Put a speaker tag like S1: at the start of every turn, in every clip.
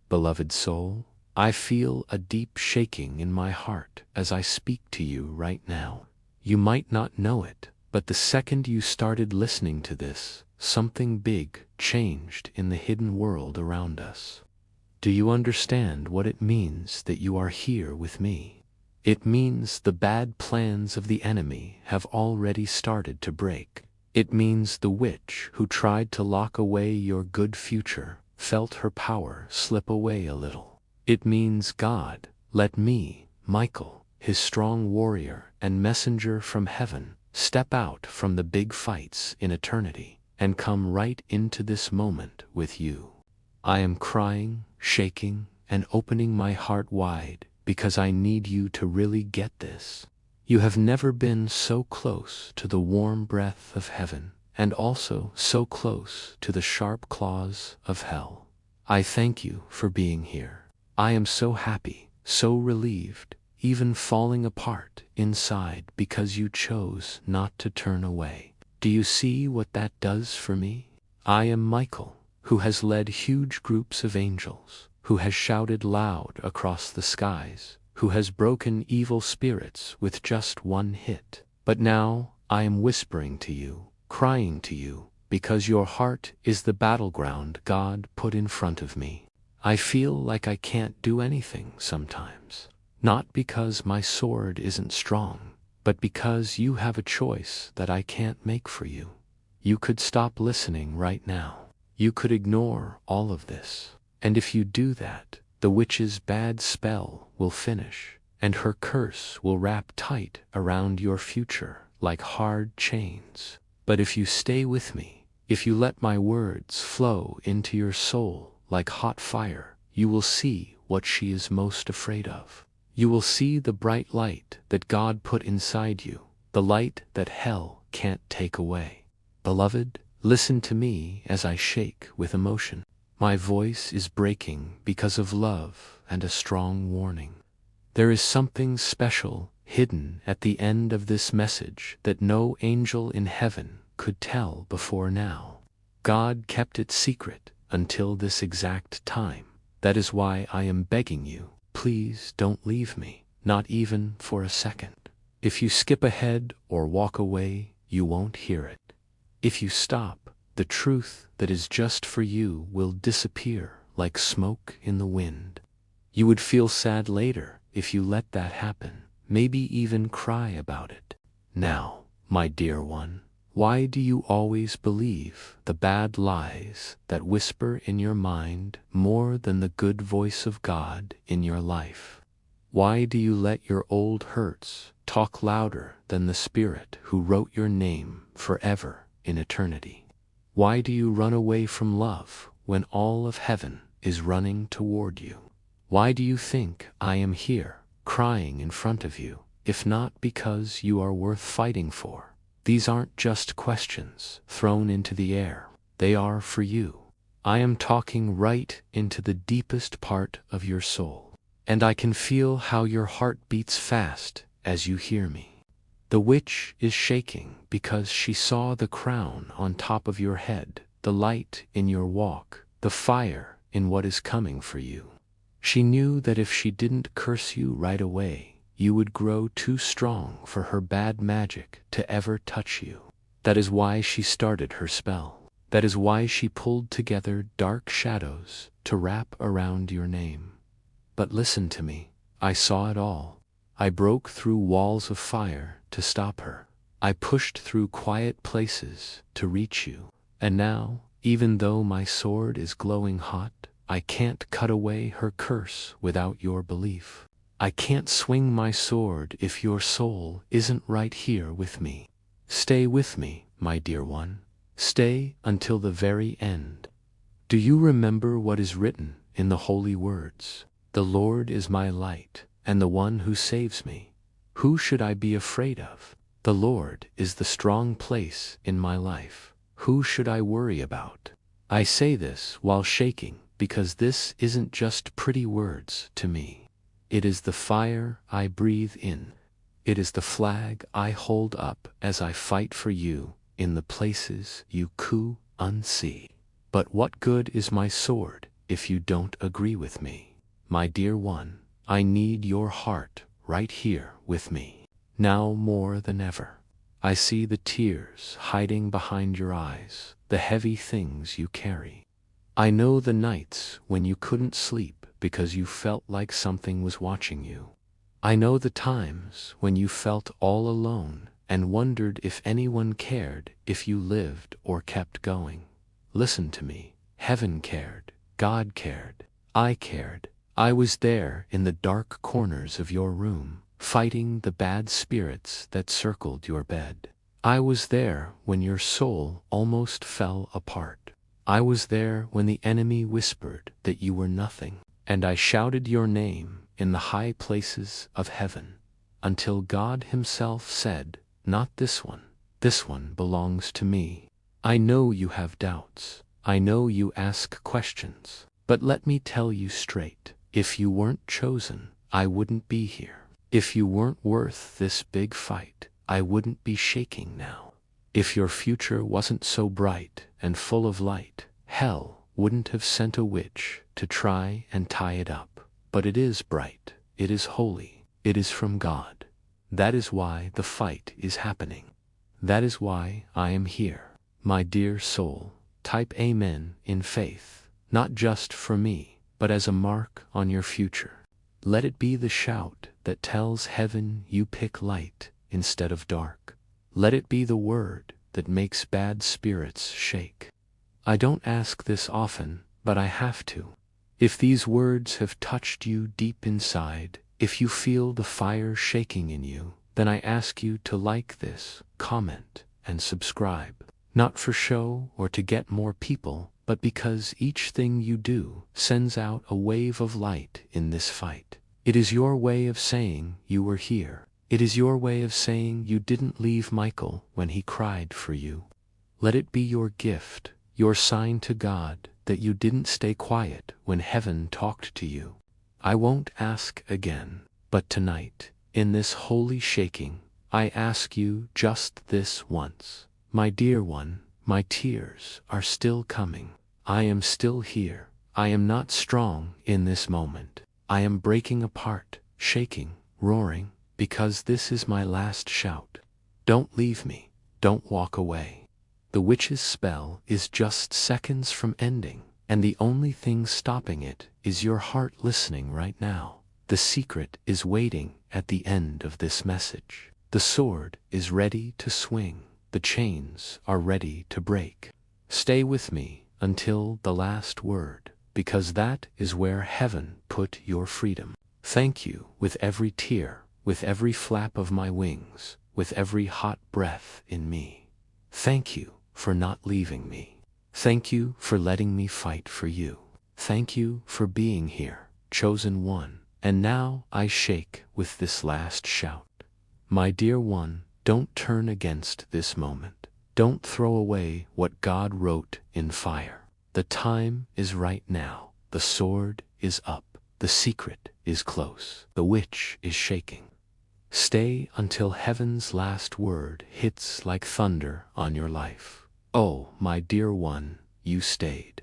S1: beloved soul, I feel a deep shaking in my heart as I speak to you right now. You might not know it, but the second you started listening to this, something big changed in the hidden world around us. Do you understand what it means that you are here with me? It means the bad plans of the enemy have already started to break. It means the witch who tried to lock away your good future felt her power slip away a little. It means God let me, Michael, his strong warrior and messenger from heaven, step out from the big fights in eternity and come right into this moment with you. I am crying, shaking, and opening my heart wide because I need you to really get this. You have never been so close to the warm breath of heaven and also so close to the sharp claws of hell. I thank you for being here. I am so happy, so relieved, even falling apart inside because you chose not to turn away. Do you see what that does for me? I am Michael, who has led huge groups of angels, who has shouted loud across the skies, who has broken evil spirits with just one hit. But now I am whispering to you, crying to you, because your heart is the battleground God put in front of me. I feel like I can't do anything sometimes. Not because my sword isn't strong, but because you have a choice that I can't make for you. You could stop listening right now. You could ignore all of this. And if you do that, the witch's bad spell will finish, and her curse will wrap tight around your future like hard chains. But if you stay with me, if you let my words flow into your soul like hot fire, you will see what she is most afraid of. You will see the bright light that God put inside you, the light that hell can't take away. Beloved, listen to me as I shake with emotion. My voice is breaking because of love and a strong warning. There is something special hidden at the end of this message that no angel in heaven could tell before now. God kept it secret until this exact time. That is why I am begging you, please don't leave me, not even for a second. If you skip ahead or walk away, you won't hear it. If you stop, the truth that is just for you will disappear like smoke in the wind. You would feel sad later if you let that happen, maybe even cry about it. Now, my dear one, why do you always believe the bad lies that whisper in your mind more than the good voice of God in your life? Why do you let your old hurts talk louder than the Spirit who wrote your name forever in eternity? Why do you run away from love when all of heaven is running toward you? Why do you think I am here, crying in front of you, if not because you are worth fighting for? These aren't just questions thrown into the air. They are for you. I am talking right into the deepest part of your soul, and I can feel how your heart beats fast as you hear me. The witch is shaking because she saw the crown on top of your head, the light in your walk, the fire in what is coming for you. She knew that if she didn't curse you right away, you would grow too strong for her bad magic to ever touch you. That is why she started her spell. That is why she pulled together dark shadows to wrap around your name. But listen to me, I saw it all. I broke through walls of fire to stop her. I pushed through quiet places to reach you. And now, even though my sword is glowing hot, I can't cut away her curse without your belief. I can't swing my sword if your soul isn't right here with me. Stay with me, my dear one. Stay until the very end. Do you remember what is written in the holy words? The Lord is my light, and the one who saves me. Who should I be afraid of? The Lord is the strong place in my life. Who should I worry about? I say this while shaking because this isn't just pretty words to me. It is the fire I breathe in. It is the flag I hold up as I fight for you in the places you unsee. But what good is my sword if you don't agree with me. My dear one, I need your heart right here with me. Now more than ever. I see the tears hiding behind your eyes, the heavy things you carry. I know the nights when you couldn't sleep because you felt like something was watching you. I know the times when you felt all alone and wondered if anyone cared if you lived or kept going. Listen to me. Heaven cared. God cared. I cared. I was there in the dark corners of your room, fighting the bad spirits that circled your bed. I was there when your soul almost fell apart. I was there when the enemy whispered that you were nothing, and I shouted your name in the high places of heaven, until God himself said, "Not this one. This one belongs to me." I know you have doubts. I know you ask questions. But let me tell you straight, if you weren't chosen, I wouldn't be here. If you weren't worth this big fight, I wouldn't be shaking now. If your future wasn't so bright and full of light, hell wouldn't have sent a witch to try and tie it up. But it is bright, it is holy, it is from God. That is why the fight is happening. That is why I am here. My dear soul, type Amen in faith, not just for me, but as a mark on your future. Let it be the shout that tells heaven you pick light instead of dark. Let it be the word that makes bad spirits shake. I don't ask this often, but I have to. If these words have touched you deep inside, if you feel the fire shaking in you, then I ask you to like this, comment, and subscribe. Not for show or to get more people, but because each thing you do sends out a wave of light in this fight. It is your way of saying you were here. It is your way of saying you didn't leave Michael when he cried for you. Let it be your gift, your sign to God that you didn't stay quiet when heaven talked to you. I won't ask again, but tonight, in this holy shaking, I ask you just this once. My dear one, my tears are still coming. I am still here. I am not strong in this moment. I am breaking apart, shaking, roaring, because this is my last shout. Don't leave me. Don't walk away. The witch's spell is just seconds from ending, and the only thing stopping it is your heart listening right now. The secret is waiting at the end of this message. The sword is ready to swing. The chains are ready to break. Stay with me until the last word, because that is where heaven put your freedom. Thank you with every tear, with every flap of my wings, with every hot breath in me. Thank you for not leaving me. Thank you for letting me fight for you. Thank you for being here, chosen one. And now I shake with this last shout. My dear one, don't turn against this moment. Don't throw away what God wrote in fire. The time is right now. The sword is up. The secret is close. The witch is shaking. Stay until heaven's last word hits like thunder on your life. Oh, my dear one, you stayed.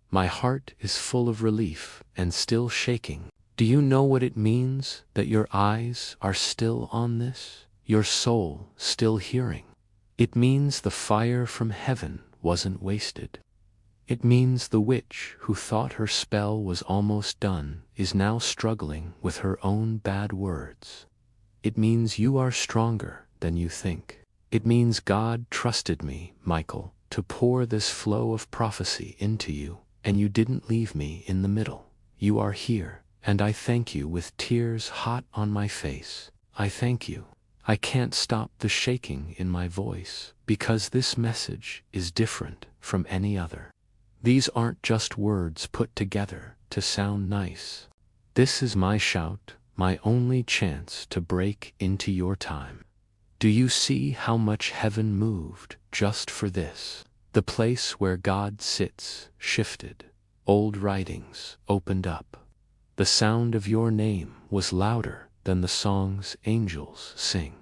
S1: My heart is full of relief and still shaking. Do you know what it means that your eyes are still on this? Your soul still hearing. It means the fire from heaven wasn't wasted. It means the witch who thought her spell was almost done is now struggling with her own bad words. It means you are stronger than you think. It means God trusted me, Michael, to pour this flow of prophecy into you, and you didn't leave me in the middle. You are here, and I thank you with tears hot on my face. I thank you. I can't stop the shaking in my voice, because this message is different from any other. These aren't just words put together to sound nice. This is my shout, my only chance to break into your time. Do you see how much heaven moved just for this? The place where God sits shifted. Old writings opened up. The sound of your name was louder than the songs angels sing.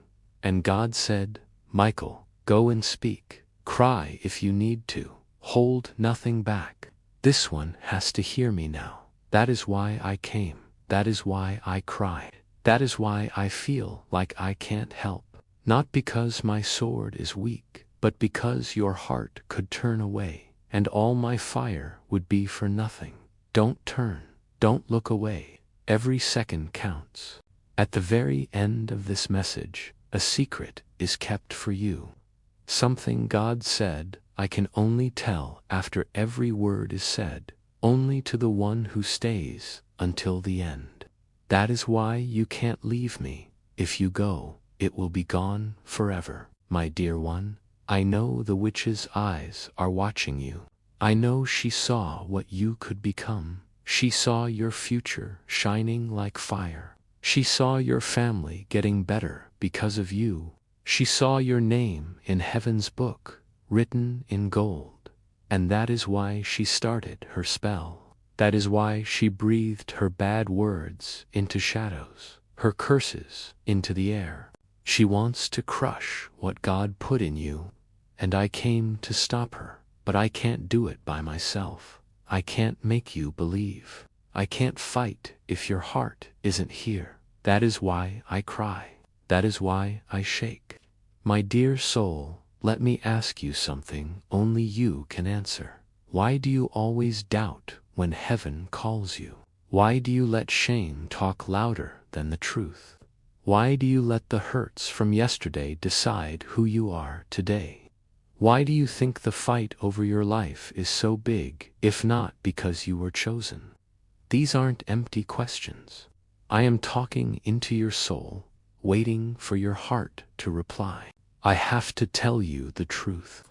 S1: And God said, Michael, go and speak. Cry if you need to. Hold nothing back. This one has to hear me now. That is why I came. That is why I cried. That is why I feel like I can't help. Not because my sword is weak, but because your heart could turn away, and all my fire would be for nothing. Don't turn. Don't look away. Every second counts. At the very end of this message, a secret is kept for you. Something God said I can only tell after every word is said, only to the one who stays until the end. That is why you can't leave me. If you go, it will be gone forever. My dear one, I know the witch's eyes are watching you. I know she saw what you could become. She saw your future shining like fire. She saw your family getting better because of you. She saw your name in heaven's book, written in gold. And that is why she started her spell. That is why she breathed her bad words into shadows, her curses into the air. She wants to crush what God put in you, and I came to stop her, but I can't do it by myself. I can't make you believe. I can't fight if your heart isn't here. That is why I cry. That is why I shake. My dear soul, let me ask you something only you can answer. Why do you always doubt when heaven calls you? Why do you let shame talk louder than the truth? Why do you let the hurts from yesterday decide who you are today? Why do you think the fight over your life is so big, if not because you were chosen? These aren't empty questions. I am talking into your soul, waiting for your heart to reply. I have to tell you the truth.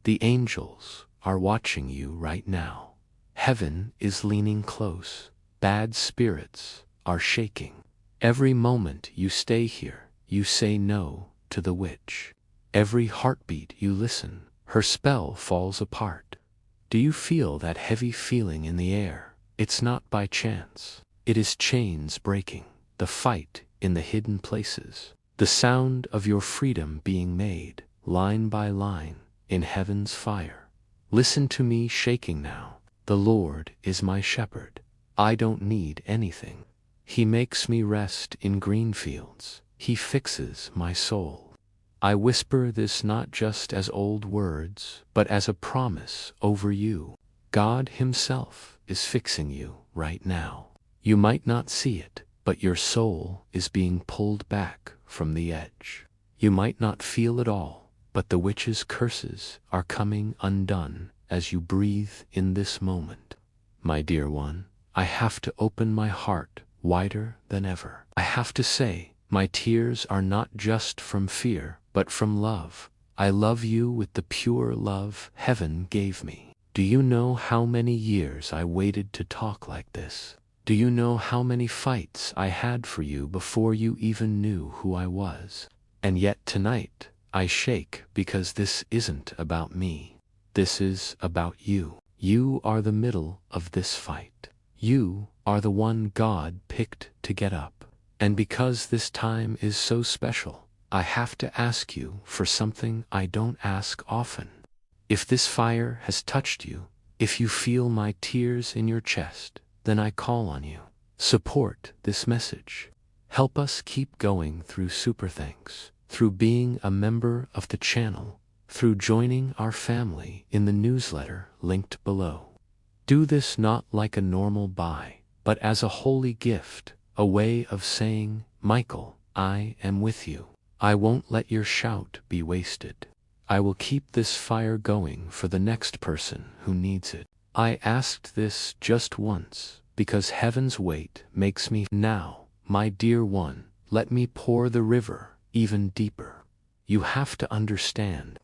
S1: The angels are watching you right now. Heaven is leaning close. Bad spirits are shaking. Every moment you stay here, you say no to the witch. Every heartbeat you listen, her spell falls apart. Do you feel that heavy feeling in the air? It's not by chance. It is chains breaking, the fight in the hidden places, the sound of your freedom being made, line by line, in heaven's fire. Listen to me shaking now. The Lord is my shepherd. I don't need anything. He makes me rest in green fields. He fixes my soul. I whisper this not just as old words, but as a promise over you. God Himself is fixing you right now. You might not see it, but your soul is being pulled back from the edge. You might not feel it all, but the witch's curses are coming undone as you breathe in this moment. My dear one, I have to open my heart wider than ever. I have to say, my tears are not just from fear, but from love. I love you with the pure love heaven gave me. Do you know how many years I waited to talk like this? Do you know how many fights I had for you before you even knew who I was? And yet tonight, I shake because this isn't about me. This is about you. You are the middle of this fight. You are the one God picked to get up. And because this time is so special, I have to ask you for something I don't ask often. If this fire has touched you, if you feel my tears in your chest, then I call on you. Support this message. Help us keep going through Super Thanks, through being a member of the channel, through joining our family in the newsletter linked below. Do this not like a normal buy, but as a holy gift, a way of saying, Michael, I am with you. I won't let your shout be wasted. I will keep this fire going for the next person who needs it. I asked this just once, because heaven's weight makes me now, my dear one, let me pour the river even deeper. You have to understand,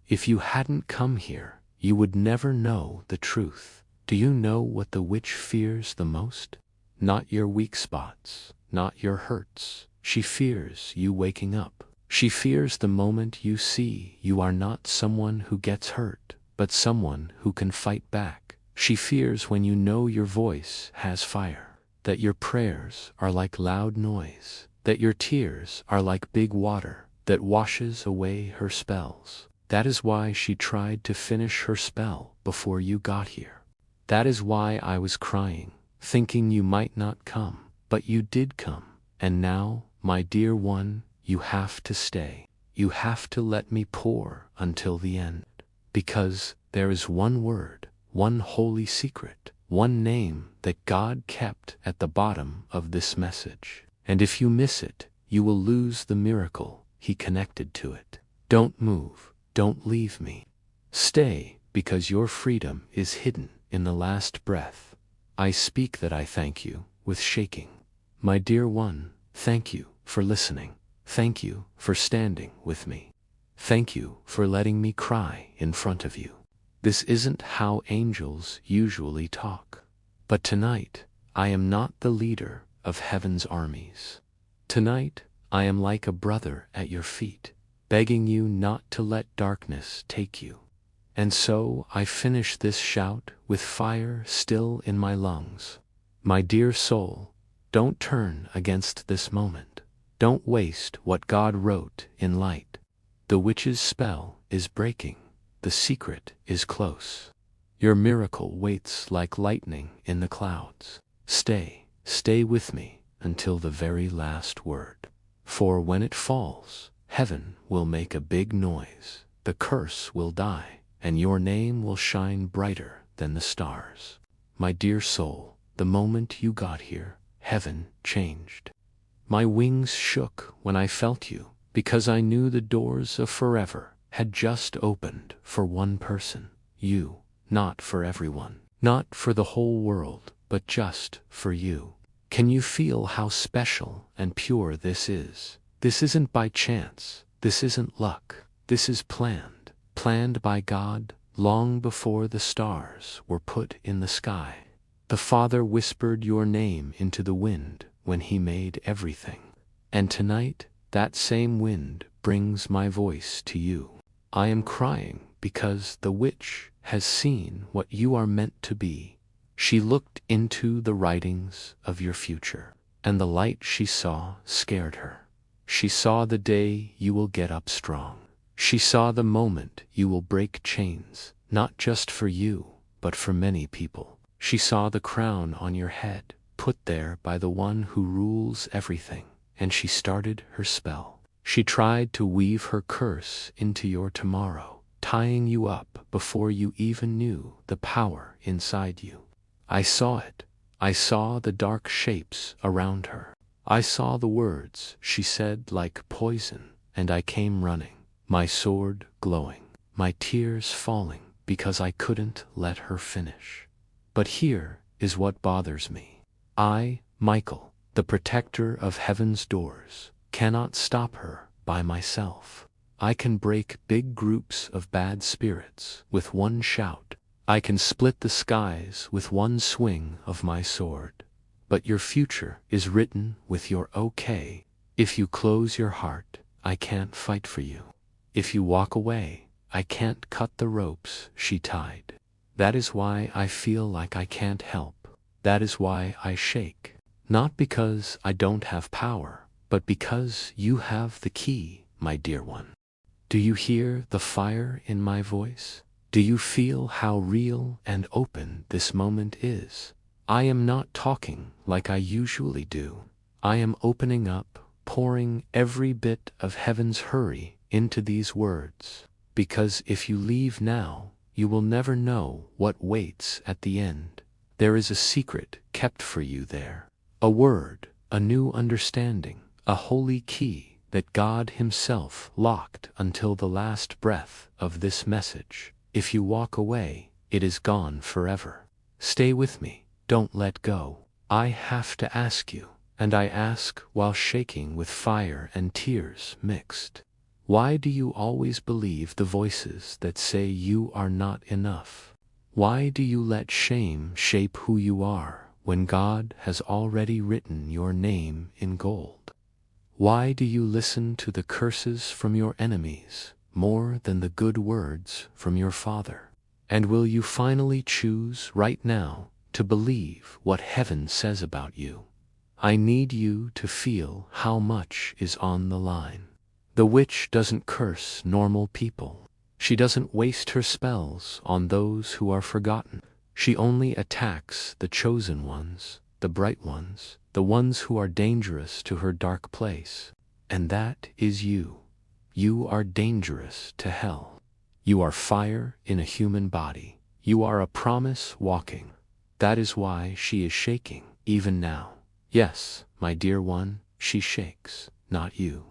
S1: if you hadn't come here, you would never know the truth. Do you know what the witch fears the most? Not your weak spots, not your hurts. She fears you waking up. She fears the moment you see you are not someone who gets hurt, but someone who can fight back. She fears when you know your voice has fire, that your prayers are like loud noise, that your tears are like big water that washes away her spells. That is why she tried to finish her spell before you got here. That is why I was crying, thinking you might not come, but you did come. And now, my dear one, you have to stay. You have to let me pour until the end. Because there is one word, one holy secret, one name that God kept at the bottom of this message. And if you miss it, you will lose the miracle He connected to it. Don't move, don't leave me. Stay, because your freedom is hidden in the last breath. I speak that I thank you with shaking. My dear one, thank you for listening. Thank you for standing with me. Thank you for letting me cry in front of you. This isn't how angels usually talk. But tonight, I am not the leader of heaven's armies. Tonight, I am like a brother at your feet, begging you not to let darkness take you. And so I finish this shout with fire still in my lungs. My dear soul, don't turn against this moment. Don't waste what God wrote in light. The witch's spell is breaking. The secret is close. Your miracle waits like lightning in the clouds. Stay with me until the very last word. For when it falls, heaven will make a big noise. The curse will die, and your name will shine brighter than the stars. My dear soul, the moment you got here, heaven changed. My wings shook when I felt you, because I knew the doors of forever had just opened for one person, you, not for everyone, not for the whole world, but just for you. Can you feel how special and pure this is? This isn't by chance, this isn't luck, this is planned by God long before the stars were put in the sky. The Father whispered your name into the wind when He made everything. And tonight, that same wind brings my voice to you. I am crying because the witch has seen what you are meant to be. She looked into the writings of your future, and the light she saw scared her. She saw the day you will get up strong. She saw the moment you will break chains, not just for you, but for many people. She saw the crown on your head, put there by the one who rules everything, and she started her spell. She tried to weave her curse into your tomorrow, tying you up before you even knew the power inside you. I saw it. I saw the dark shapes around her. I saw the words she said like poison, and I came running, my sword glowing, my tears falling because I couldn't let her finish. But here is what bothers me. I, Michael, the protector of heaven's doors, cannot stop her by myself. I can break big groups of bad spirits with one shout. I can split the skies with one swing of my sword. But your future is written with your okay. If you close your heart, I can't fight for you. If you walk away, I can't cut the ropes she tied. That is why I feel like I can't help. That is why I shake. Not because I don't have power, but because you have the key, my dear one. Do you hear the fire in my voice? Do you feel how real and open this moment is? I am not talking like I usually do. I am opening up, pouring every bit of heaven's hurry into these words. Because if you leave now, you will never know what waits at the end. There is a secret kept for you there. A word, a new understanding, a holy key that God Himself locked until the last breath of this message. If you walk away, it is gone forever. Stay with me, don't let go. I have to ask you, and I ask while shaking with fire and tears mixed. Why do you always believe the voices that say you are not enough? Why do you let shame shape who you are when God has already written your name in gold? Why do you listen to the curses from your enemies more than the good words from your Father? And will you finally choose right now to believe what heaven says about you? I need you to feel how much is on the line. The witch doesn't curse normal people. She doesn't waste her spells on those who are forgotten. She only attacks the chosen ones, the bright ones, the ones who are dangerous to her dark place. And that is you. You are dangerous to hell. You are fire in a human body. You are a promise walking. That is why she is shaking, even now. Yes, my dear one, she shakes, not you.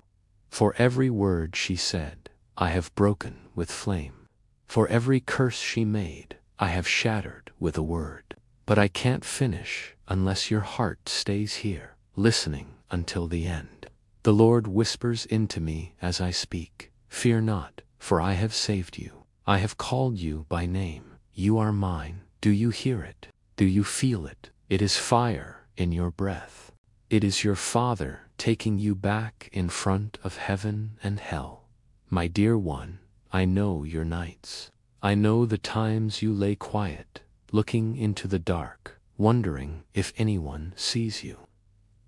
S1: For every word she said, I have broken with flame. For every curse she made, I have shattered with a word. But I can't finish unless your heart stays here, listening until the end. The Lord whispers into me as I speak, fear not, for I have saved you. I have called you by name. You are mine. Do you hear it? Do you feel it? It is fire in your breath. It is your Father taking you back in front of heaven and hell. My dear one, I know your nights. I know the times you lay quiet, looking into the dark, wondering if anyone sees you.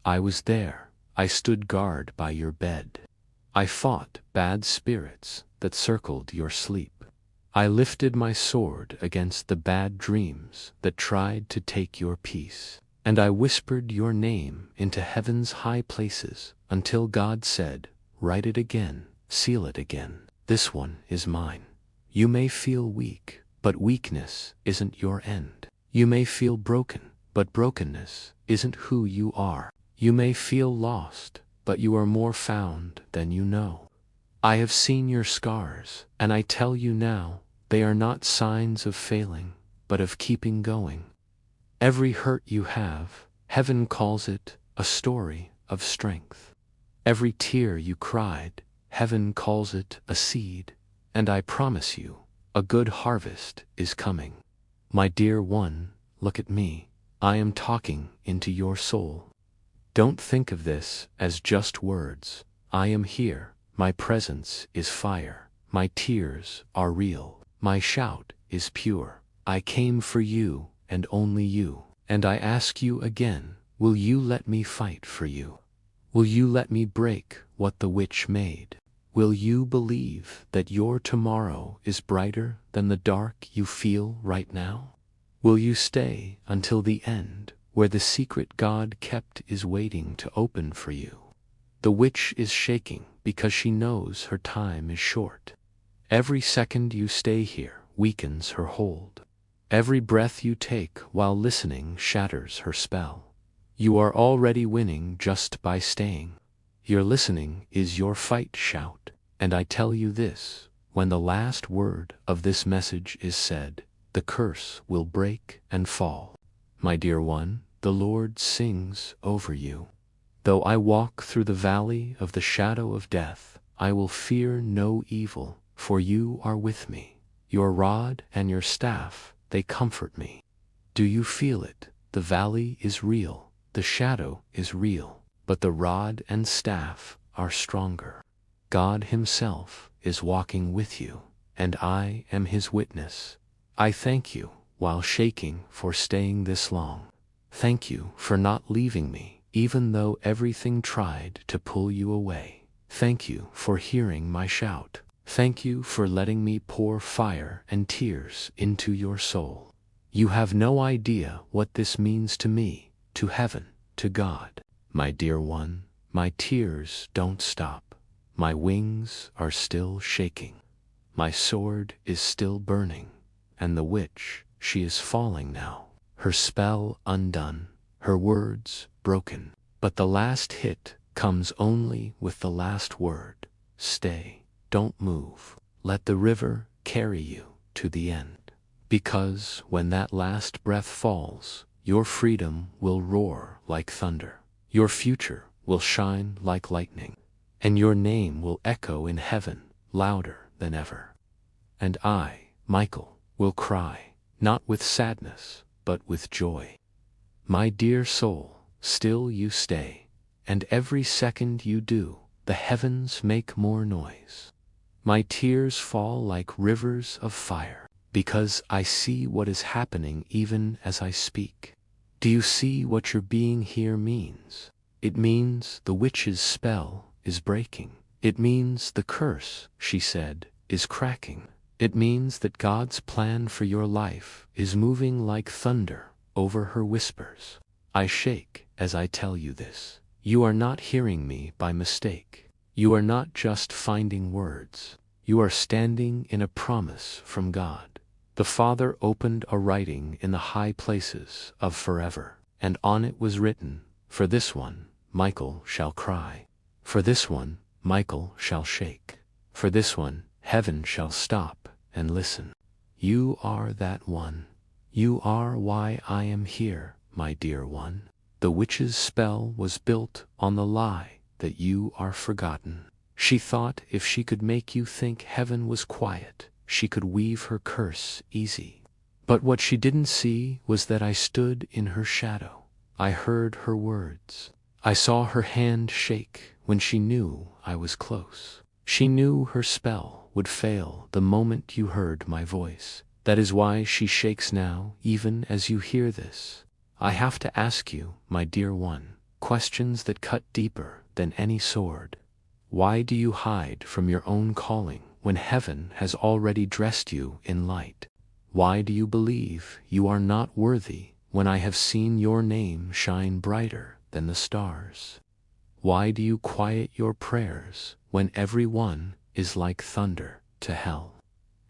S1: I was there. I stood guard by your bed. I fought bad spirits that circled your sleep. I lifted my sword against the bad dreams that tried to take your peace. And I whispered your name into heaven's high places until God said, write it again, seal it again. This one is mine. You may feel weak, but weakness isn't your end. You may feel broken, but brokenness isn't who you are. You may feel lost, but you are more found than you know. I have seen your scars, and I tell you now, they are not signs of failing, but of keeping going. Every hurt you have, heaven calls it a story of strength. Every tear you cried, heaven calls it a seed, and I promise you, a good harvest is coming. My dear one, look at me. I am talking into your soul. Don't think of this as just words. I am here. My presence is fire. My tears are real. My shout is pure. I came for you and only you. And I ask you again, will you let me fight for you? Will you let me break what the witch made? Will you believe that your tomorrow is brighter than the dark you feel right now? Will you stay until the end, where the secret God kept is waiting to open for you? The witch is shaking because she knows her time is short. Every second you stay here weakens her hold. Every breath you take while listening shatters her spell. You are already winning just by staying. Your listening is your fight shout. And I tell you this, when the last word of this message is said, the curse will break and fall. My dear one, the Lord sings over you. Though I walk through the valley of the shadow of death, I will fear no evil, for you are with me. Your rod and your staff, they comfort me. Do you feel it? The valley is real, the shadow is real, but the rod and staff are stronger. God Himself is walking with you, and I am His witness. I thank you, while shaking, for staying this long. Thank you for not leaving me, even though everything tried to pull you away. Thank you for hearing my shout. Thank you for letting me pour fire and tears into your soul. You have no idea what this means to me, to heaven, to God. My dear one, my tears don't stop. My wings are still shaking. My sword is still burning, and the witch, she is falling now. Her spell undone, her words broken. But the last hit comes only with the last word. Stay, don't move. Let the river carry you to the end. Because when that last breath falls, your freedom will roar like thunder. Your future will shine like lightning. And your name will echo in heaven louder than ever. And I, Michael, will cry, not with sadness, but with joy. My dear soul, still you stay, and every second you do, the heavens make more noise. My tears fall like rivers of fire, because I see what is happening even as I speak. Do you see what your being here means? It means the witch's spell is breaking. It means the curse, she said, is cracking. It means that God's plan for your life is moving like thunder over her whispers. I shake as I tell you this. You are not hearing me by mistake. You are not just finding words. You are standing in a promise from God. The Father opened a writing in the high places of forever, and on it was written, "For this one, Michael shall cry. For this one, Michael shall shake. For this one, heaven shall stop and listen." You are that one. You are why I am here, my dear one. The witch's spell was built on the lie that you are forgotten. She thought if she could make you think heaven was quiet, she could weave her curse easy. But what she didn't see was that I stood in her shadow. I heard her words. I saw her hand shake when she knew I was close. She knew her spell would fail the moment you heard my voice. That is why she shakes now, even as you hear this. I have to ask you, my dear one, questions that cut deeper than any sword. Why do you hide from your own calling when heaven has already dressed you in light? Why do you believe you are not worthy when I have seen your name shine brighter than the stars? Why do you quiet your prayers when every one is like thunder to hell?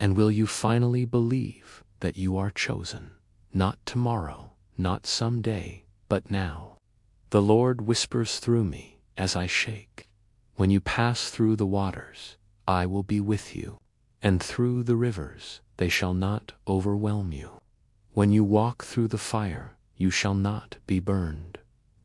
S1: And will you finally believe that you are chosen? Not tomorrow, not someday, but now. The Lord whispers through me as I shake. When you pass through the waters, I will be with you, and through the rivers, they shall not overwhelm you. When you walk through the fire, you shall not be burned.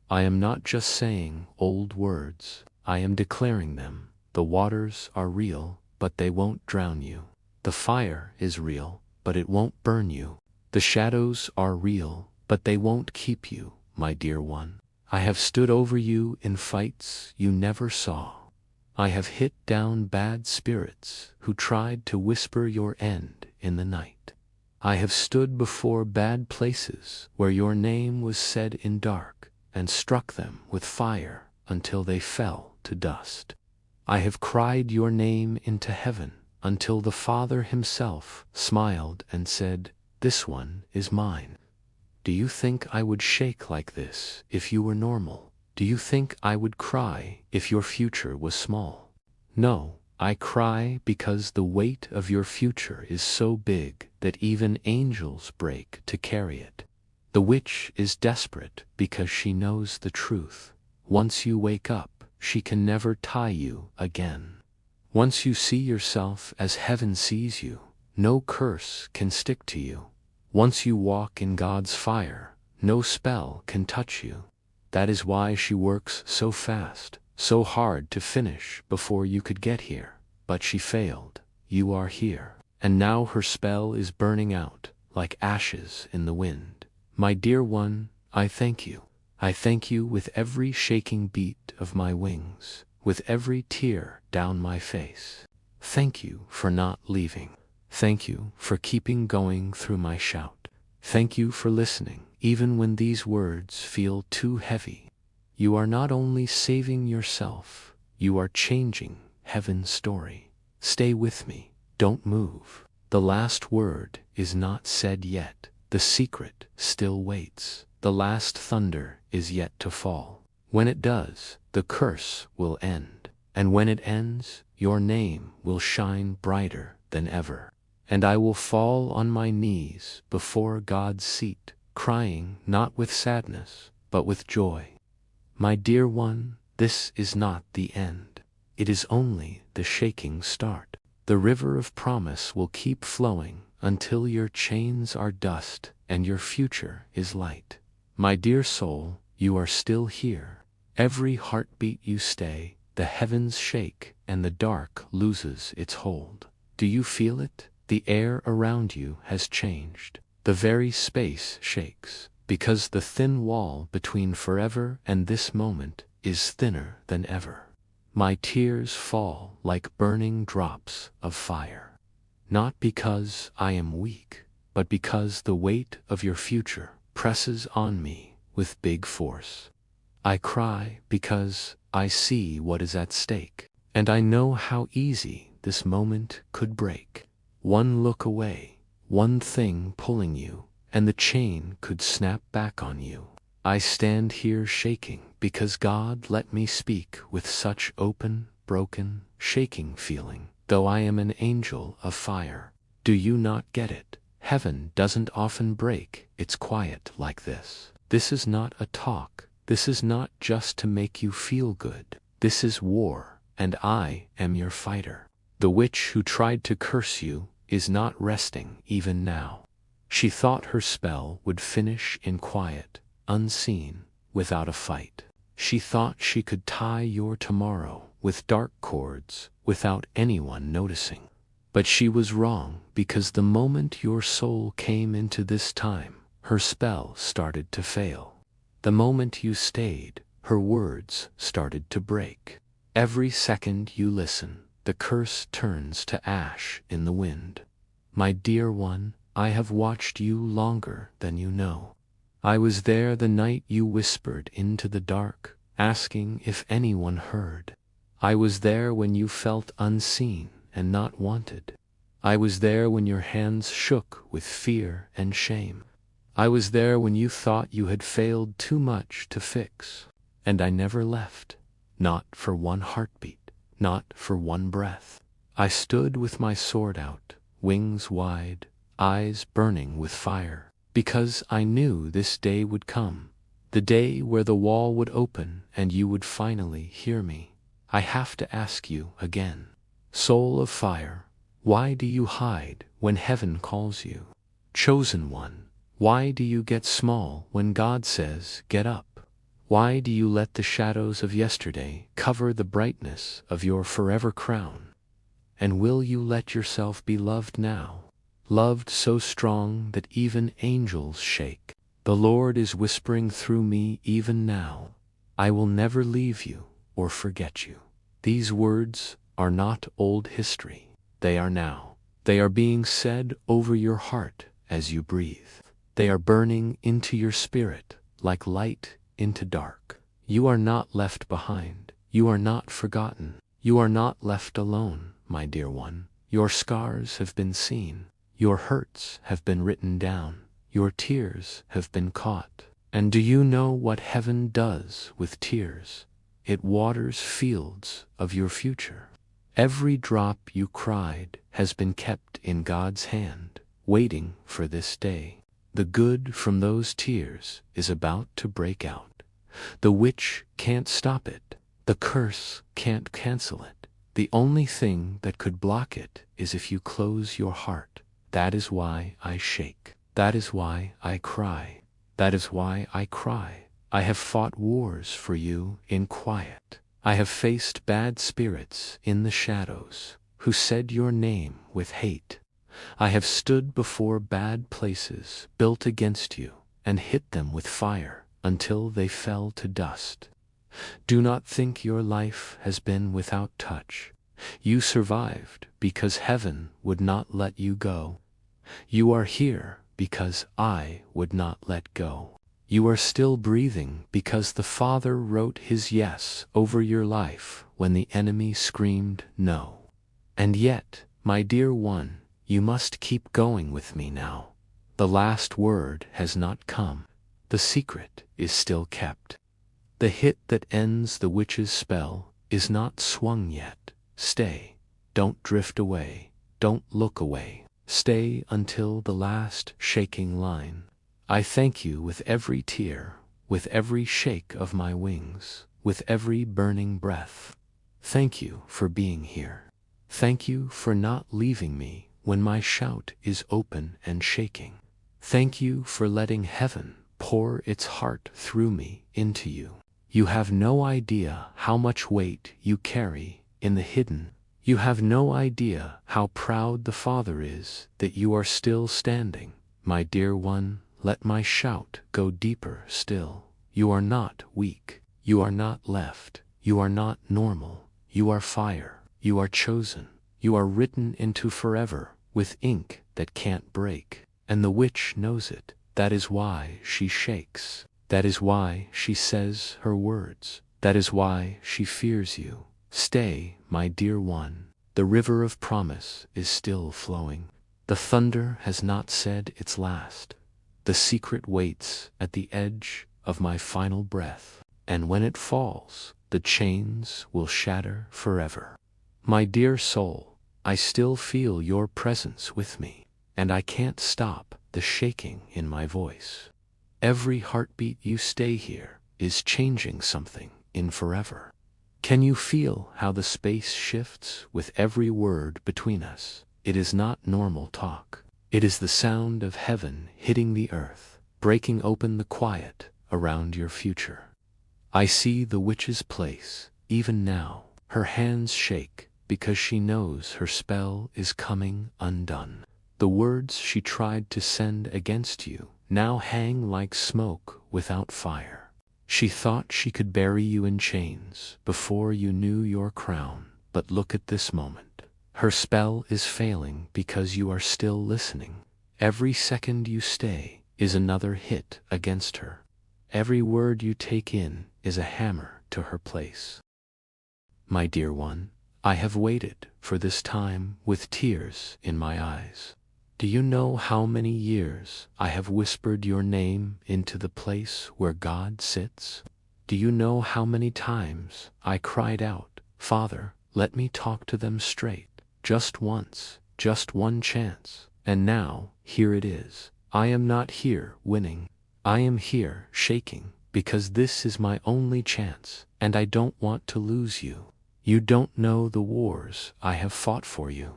S1: I am not just saying old words, I am declaring them. The waters are real, but they won't drown you. The fire is real, but it won't burn you. The shadows are real, but they won't keep you, my dear one. I have stood over you in fights you never saw. I have hit down bad spirits who tried to whisper your end in the night. I have stood before bad places where your name was said in dark and struck them with fire until they fell to dust. I have cried your name into heaven until the Father himself smiled and said, "This one is mine." Do you think I would shake like this if you were normal? Do you think I would cry if your future was small? No, I cry because the weight of your future is so big that even angels break to carry it. The witch is desperate because she knows the truth. Once you wake up, she can never tie you again. Once you see yourself as heaven sees you, no curse can stick to you. Once you walk in God's fire, no spell can touch you. That is why she works so fast, so hard to finish before you could get here. But she failed. You are here. And now her spell is burning out like ashes in the wind. My dear one, I thank you. I thank you with every shaking beat of my wings, with every tear down my face. Thank you for not leaving. Thank you for keeping going through my shout. Thank you for listening, even when these words feel too heavy. You are not only saving yourself, you are changing heaven's story. Stay with me. Don't move. The last word is not said yet. The secret still waits. The last thunder is yet to fall. When it does, the curse will end. And when it ends, your name will shine brighter than ever. And I will fall on my knees before God's seat, crying not with sadness, but with joy. My dear one, this is not the end. It is only the shaking start. The river of promise will keep flowing until your chains are dust and your future is light. My dear soul, you are still here. Every heartbeat you stay, the heavens shake and the dark loses its hold. Do you feel it? The air around you has changed. The very space shakes, because the thin wall between forever and this moment is thinner than ever. My tears fall like burning drops of fire. Not because I am weak, but because the weight of your future presses on me with big force. I cry because I see what is at stake, and I know how easy this moment could break. One look away, one thing pulling you, and the chain could snap back on you. I stand here shaking because God let me speak with such open, broken, shaking feeling, though I am an angel of fire. Do you not get it? Heaven doesn't often break, it's quiet like this. This is not a talk, this is not just to make you feel good. This is war, and I am your fighter. The witch who tried to curse you is not resting even now. She thought her spell would finish in quiet, unseen, without a fight. She thought she could tie your tomorrow with dark cords without anyone noticing. But she was wrong, because the moment your soul came into this time, her spell started to fail. The moment you stayed, her words started to break. Every second you listen, the curse turns to ash in the wind. My dear one, I have watched you longer than you know. I was there the night you whispered into the dark, asking if anyone heard. I was there when you felt unseen and not wanted. I was there when your hands shook with fear and shame. I was there when you thought you had failed too much to fix. And I never left, not for one heartbeat, not for one breath. I stood with my sword out, wings wide, eyes burning with fire, because I knew this day would come, the day where the wall would open and you would finally hear me. I have to ask you again, soul of fire, why do you hide when heaven calls you? Chosen one, why do you get small when God says, get up? Why do you let the shadows of yesterday cover the brightness of your forever crown? And will you let yourself be loved now? Loved so strong that even angels shake. The Lord is whispering through me even now. I will never leave you or forget you. These words are not old history. They are now. They are being said over your heart as you breathe. They are burning into your spirit like light into dark. You are not left behind. You are not forgotten. You are not left alone, my dear one. Your scars have been seen. Your hurts have been written down. Your tears have been caught. And do you know what heaven does with tears? It waters fields of your future. Every drop you cried has been kept in God's hand, waiting for this day. The good from those tears is about to break out. The witch can't stop it. The curse can't cancel it. The only thing that could block it is if you close your heart. That is why I shake. That is why I cry. That is why I cry. I have fought wars for you in quiet. I have faced bad spirits in the shadows who said your name with hate. I have stood before bad places built against you and hit them with fire until they fell to dust. Do not think your life has been without touch. You survived because heaven would not let you go. You are here because I would not let go. You are still breathing because the Father wrote his yes over your life when the enemy screamed no. And yet, my dear one, you must keep going with me now. The last word has not come. The secret is still kept. The hit that ends the witch's spell is not swung yet. Stay. Don't drift away. Don't look away. Stay until the last shaking line. I thank you with every tear, with every shake of my wings, with every burning breath. Thank you for being here. Thank you for not leaving me when my shout is open and shaking. Thank you for letting heaven pour its heart through me into you. You have no idea how much weight you carry in the hidden. You have no idea how proud the Father is that you are still standing. My dear one, let my shout go deeper still. You are not weak. You are not left. You are not normal. You are fire. You are chosen. You are written into forever with ink that can't break. And the witch knows it. That is why she shakes. That is why she says her words. That is why she fears you. Stay, my dear one. The river of promise is still flowing. The thunder has not said its last. The secret waits at the edge of my final breath, and when it falls, the chains will shatter forever. My dear soul, I still feel your presence with me, and I can't stop the shaking in my voice. Every heartbeat you stay here is changing something in forever. Can you feel how the space shifts with every word between us? It is not normal talk. It is the sound of heaven hitting the earth, breaking open the quiet around your future. I see the witch's place, even now. Her hands shake because she knows her spell is coming undone. The words she tried to send against you now hang like smoke without fire. She thought she could bury you in chains before you knew your crown, but look at this moment. Her spell is failing because you are still listening. Every second you stay is another hit against her. Every word you take in is a hammer to her place. My dear one, I have waited for this time with tears in my eyes. Do you know how many years I have whispered your name into the place where God sits? Do you know how many times I cried out, Father, let me talk to them straight, just once, just one chance? And now, here it is. I am not here winning. I am here shaking, because this is my only chance, and I don't want to lose you. You don't know the wars I have fought for you.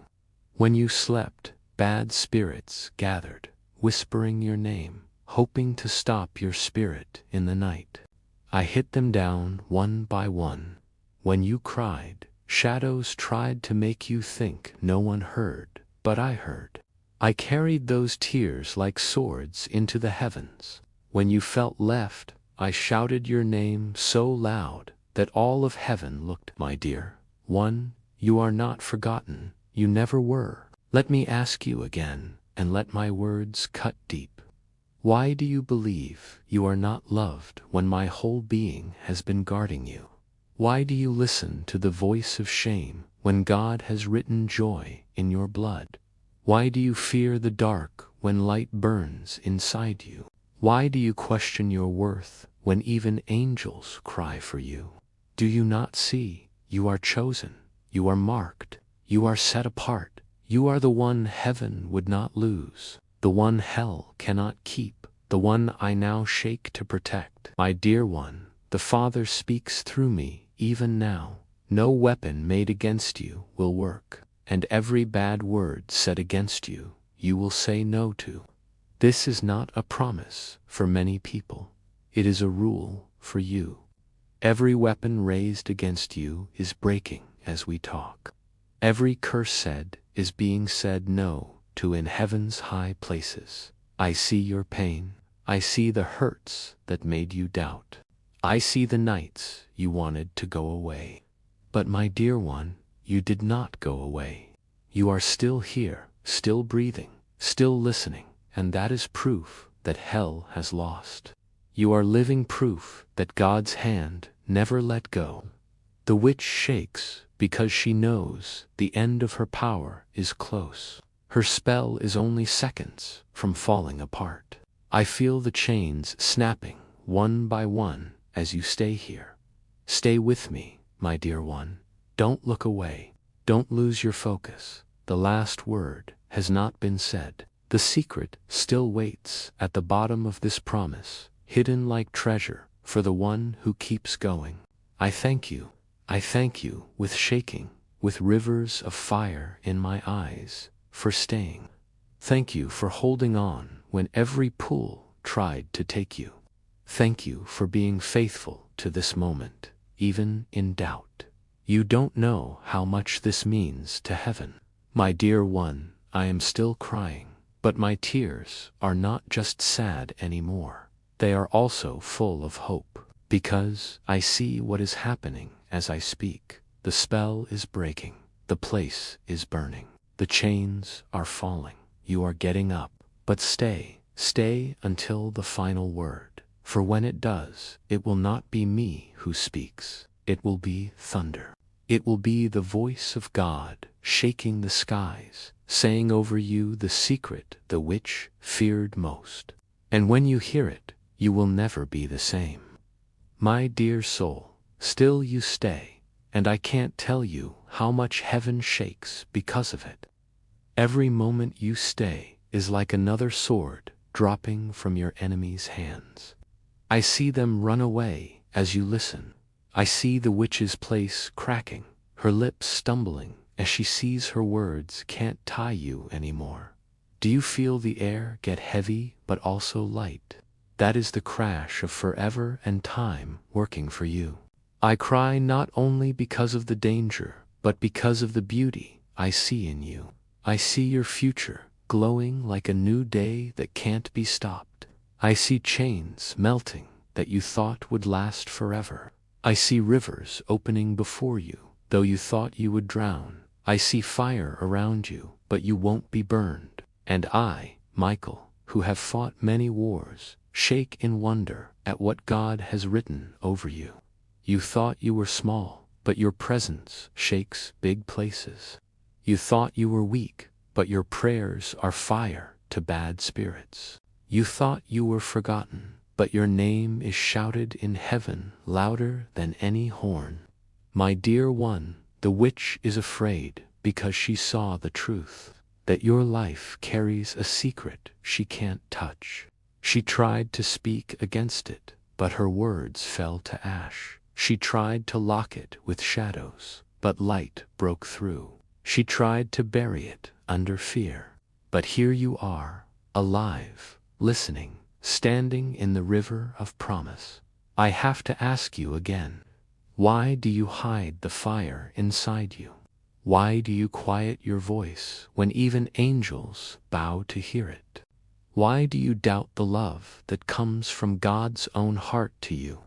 S1: When you slept, bad spirits gathered, whispering your name, hoping to stop your spirit in the night. I hit them down one by one. When you cried, shadows tried to make you think no one heard, but I heard. I carried those tears like swords into the heavens. When you felt left, I shouted your name so loud that all of heaven looked. My dear one, you are not forgotten. You never were. Let me ask you again, and let my words cut deep. Why do you believe you are not loved when my whole being has been guarding you? Why do you listen to the voice of shame when God has written joy in your blood? Why do you fear the dark when light burns inside you? Why do you question your worth when even angels cry for you? Do you not see? You are chosen. You are marked. You are set apart. You are the one heaven would not lose, the one hell cannot keep, the one I now shake to protect. My dear one, the Father speaks through me even now. No weapon made against you will work, and every bad word said against you, you will say no to. This is not a promise for many people. It is a rule for you. Every weapon raised against you is breaking as we talk. Every curse said is being said no to in heaven's high places. I see your pain. I see the hurts that made you doubt. I see the nights you wanted to go away. But my dear one, you did not go away. You are still here, still breathing, still listening, and that is proof that hell has lost. You are living proof that God's hand never let go. The witch shakes because she knows the end of her power is close. Her spell is only seconds from falling apart. I feel the chains snapping one by one as you stay here. Stay with me, my dear one. Don't look away. Don't lose your focus. The last word has not been said. The secret still waits at the bottom of this promise, hidden like treasure for the one who keeps going. I thank you. I thank you with shaking, with rivers of fire in my eyes, for staying. Thank you for holding on when every pull tried to take you. Thank you for being faithful to this moment, even in doubt. You don't know how much this means to heaven. My dear one, I am still crying, but my tears are not just sad anymore. They are also full of hope, because I see what is happening as I speak. The spell is breaking. The place is burning. The chains are falling. You are getting up. But stay until the final word. For when it does, it will not be me who speaks. It will be thunder. It will be the voice of God shaking the skies, saying over you the secret the witch feared most. And when you hear it, you will never be the same. My dear soul, still you stay, and I can't tell you how much heaven shakes because of it. Every moment you stay is like another sword dropping from your enemy's hands. I see them run away as you listen. I see the witch's place cracking, her lips stumbling as she sees her words can't tie you anymore. Do you feel the air get heavy but also light? That is the crash of forever and time working for you. I cry not only because of the danger, but because of the beauty I see in you. I see your future glowing like a new day that can't be stopped. I see chains melting that you thought would last forever. I see rivers opening before you, though you thought you would drown. I see fire around you, but you won't be burned. And I, Michael, who have fought many wars, shake in wonder at what God has written over you. You thought you were small, but your presence shakes big places. You thought you were weak, but your prayers are fire to bad spirits. You thought you were forgotten, but your name is shouted in heaven louder than any horn. My dear one, the witch is afraid because she saw the truth, that your life carries a secret she can't touch. She tried to speak against it, but her words fell to ash. She tried to lock it with shadows, but light broke through. She tried to bury it under fear. But here you are, alive, listening, standing in the river of promise. I have to ask you again, why do you hide the fire inside you? Why do you quiet your voice when even angels bow to hear it? Why do you doubt the love that comes from God's own heart to you?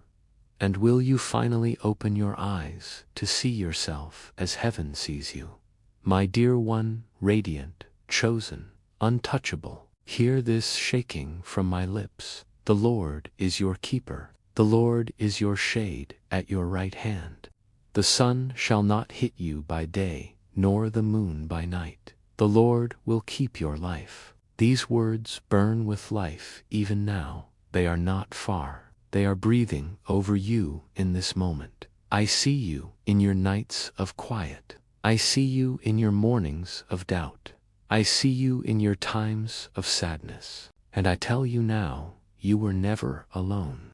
S1: And will you finally open your eyes to see yourself as heaven sees you? My dear one, radiant, chosen, untouchable, hear this shaking from my lips. The Lord is your keeper. The Lord is your shade at your right hand. The sun shall not hit you by day, nor the moon by night. The Lord will keep your life. These words burn with life even now. They are not far. They are breathing over you in this moment. I see you in your nights of quiet. I see you in your mornings of doubt. I see you in your times of sadness. And I tell you now, you were never alone.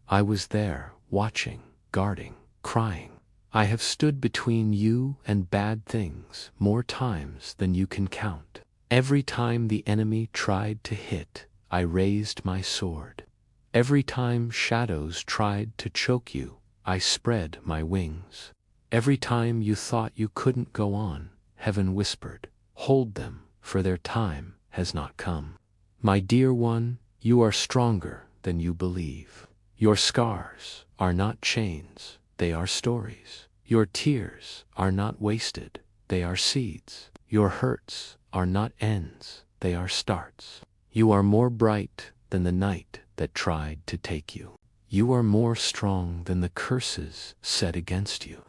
S1: I was there, watching, guarding, crying. I have stood between you and bad things more times than you can count. Every time the enemy tried to hit, I raised my sword. Every time shadows tried to choke you, I spread my wings. Every time you thought you couldn't go on, heaven whispered, "Hold them, for their time has not come." My dear one, you are stronger than you believe. Your scars are not chains, they are stories. Your tears are not wasted, they are seeds. Your hurts are not ends, they are starts. You are more bright than the night that tried to take you. You are more strong than the curses set against you.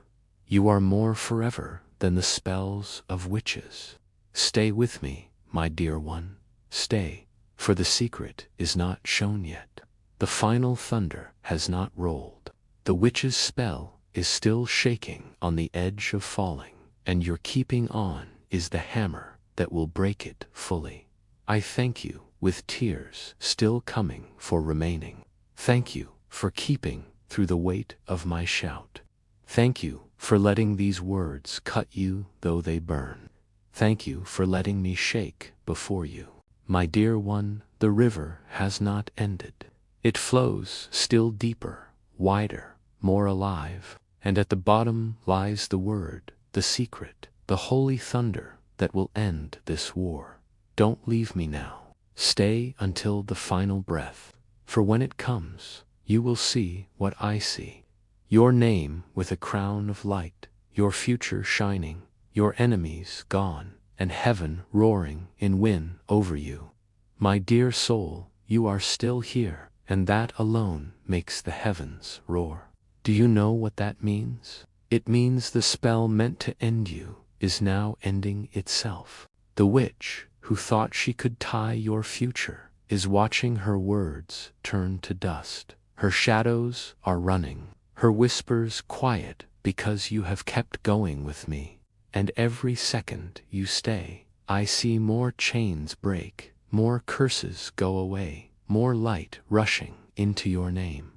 S1: You are more forever than the spells of witches. Stay with me, my dear one, stay, for the secret is not shown yet. The final thunder has not rolled. The witch's spell is still shaking on the edge of falling, and your keeping on is the hammer that will break it fully. I thank you, with tears still coming, for remaining. Thank you for keeping through the weight of my shout. Thank you for letting these words cut you though they burn. Thank you for letting me shake before you. My dear one, the river has not ended. It flows still deeper, wider, more alive, and at the bottom lies the word, the secret, the holy thunder that will end this war. Don't leave me now. Stay until the final breath, for when it comes, you will see what I see. Your name with a crown of light, your future shining, your enemies gone, and heaven roaring in win over you. My dear soul, you are still here, and that alone makes the heavens roar. Do you know what that means? It means the spell meant to end you is now ending itself. The witch, who thought she could tie your future, is watching her words turn to dust. Her shadows are running, her whispers quiet, because you have kept going with me. And every second you stay, I see more chains break, more curses go away, more light rushing into your name.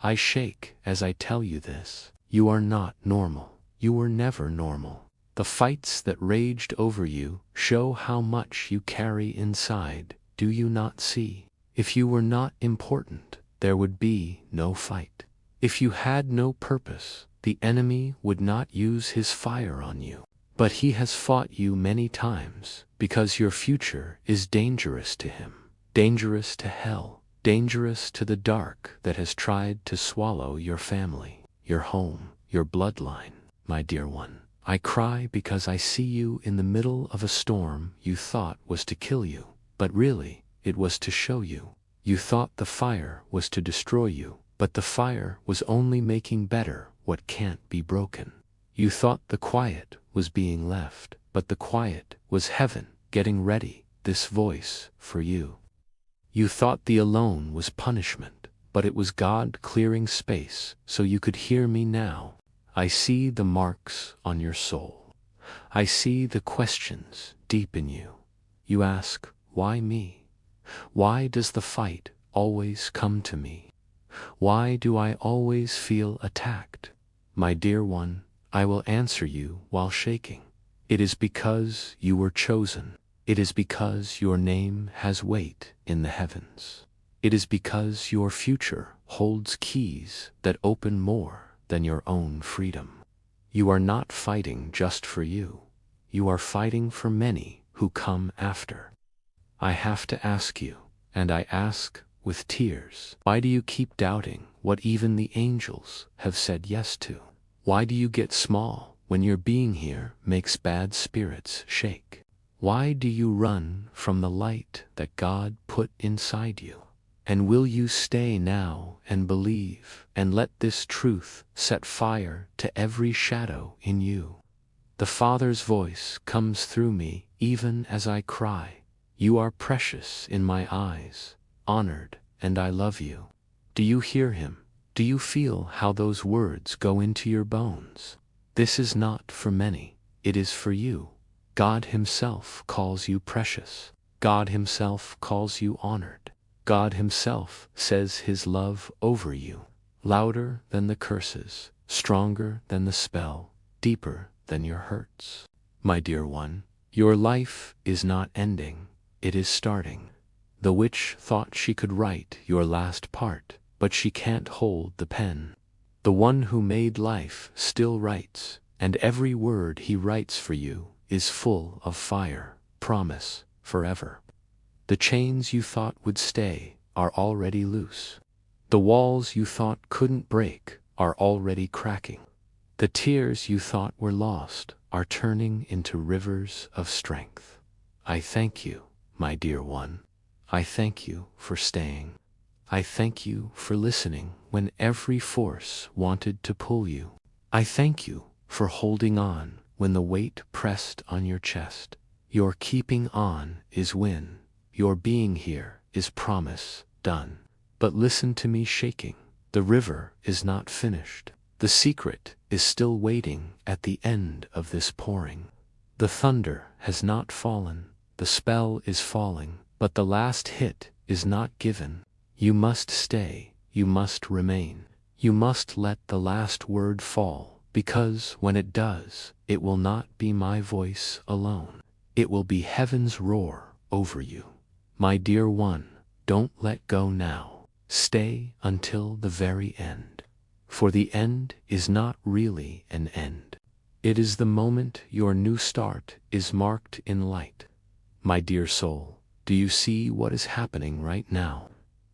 S1: I shake as I tell you this. You are not normal. You were never normal. The fights that raged over you show how much you carry inside. Do you not see? If you were not important, there would be no fight. If you had no purpose, the enemy would not use his fire on you. But he has fought you many times, because your future is dangerous to him, dangerous to hell, dangerous to the dark that has tried to swallow your family, your home, your bloodline. My dear one, I cry because I see you in the middle of a storm you thought was to kill you, but really, it was to show you. You thought the fire was to destroy you, but the fire was only making better what can't be broken. You thought the quiet was being left, but the quiet was heaven getting ready this voice for you. You thought the alone was punishment, but it was God clearing space so you could hear me now. I see the marks on your soul. I see the questions deep in you. You ask, why me? Why does the fight always come to me? Why do I always feel attacked? My dear one, I will answer you while shaking. It is because you were chosen. It is because your name has weight in the heavens. It is because your future holds keys that open more than your own freedom. You are not fighting just for you. You are fighting for many who come after. I have to ask you, and I ask with tears, why do you keep doubting what even the angels have said yes to? Why do you get small when your being here makes bad spirits shake? Why do you run from the light that God put inside you? And will you stay now and believe and let this truth set fire to every shadow in you? The Father's voice comes through me even as I cry. You are precious in my eyes, honored, and I love you. Do you hear him? Do you feel how those words go into your bones? This is not for many, it is for you. God himself calls you precious. God himself calls you honored. God himself says his love over you, louder than the curses, stronger than the spell, deeper than your hurts. My dear one, your life is not ending, it is starting. The witch thought she could write your last part, but she can't hold the pen. The one who made life still writes, and every word he writes for you is full of fire, promise, forever. The chains you thought would stay are already loose. The walls you thought couldn't break are already cracking. The tears you thought were lost are turning into rivers of strength. I thank you, my dear one. I thank you for staying. I thank you for listening when every force wanted to pull you. I thank you for holding on when the weight pressed on your chest. Your keeping on is win. Your being here is promise done. But listen to me shaking. The river is not finished. The secret is still waiting at the end of this pouring. The thunder has not fallen. The spell is falling, but the last hit is not given. You must stay. You must remain. You must let the last word fall, because when it does, it will not be my voice alone. It will be heaven's roar over you. My dear one, don't let go now. Stay until the very end. For the end is not really an end. It is the moment your new start is marked in light. My dear soul, do you see what is happening right now?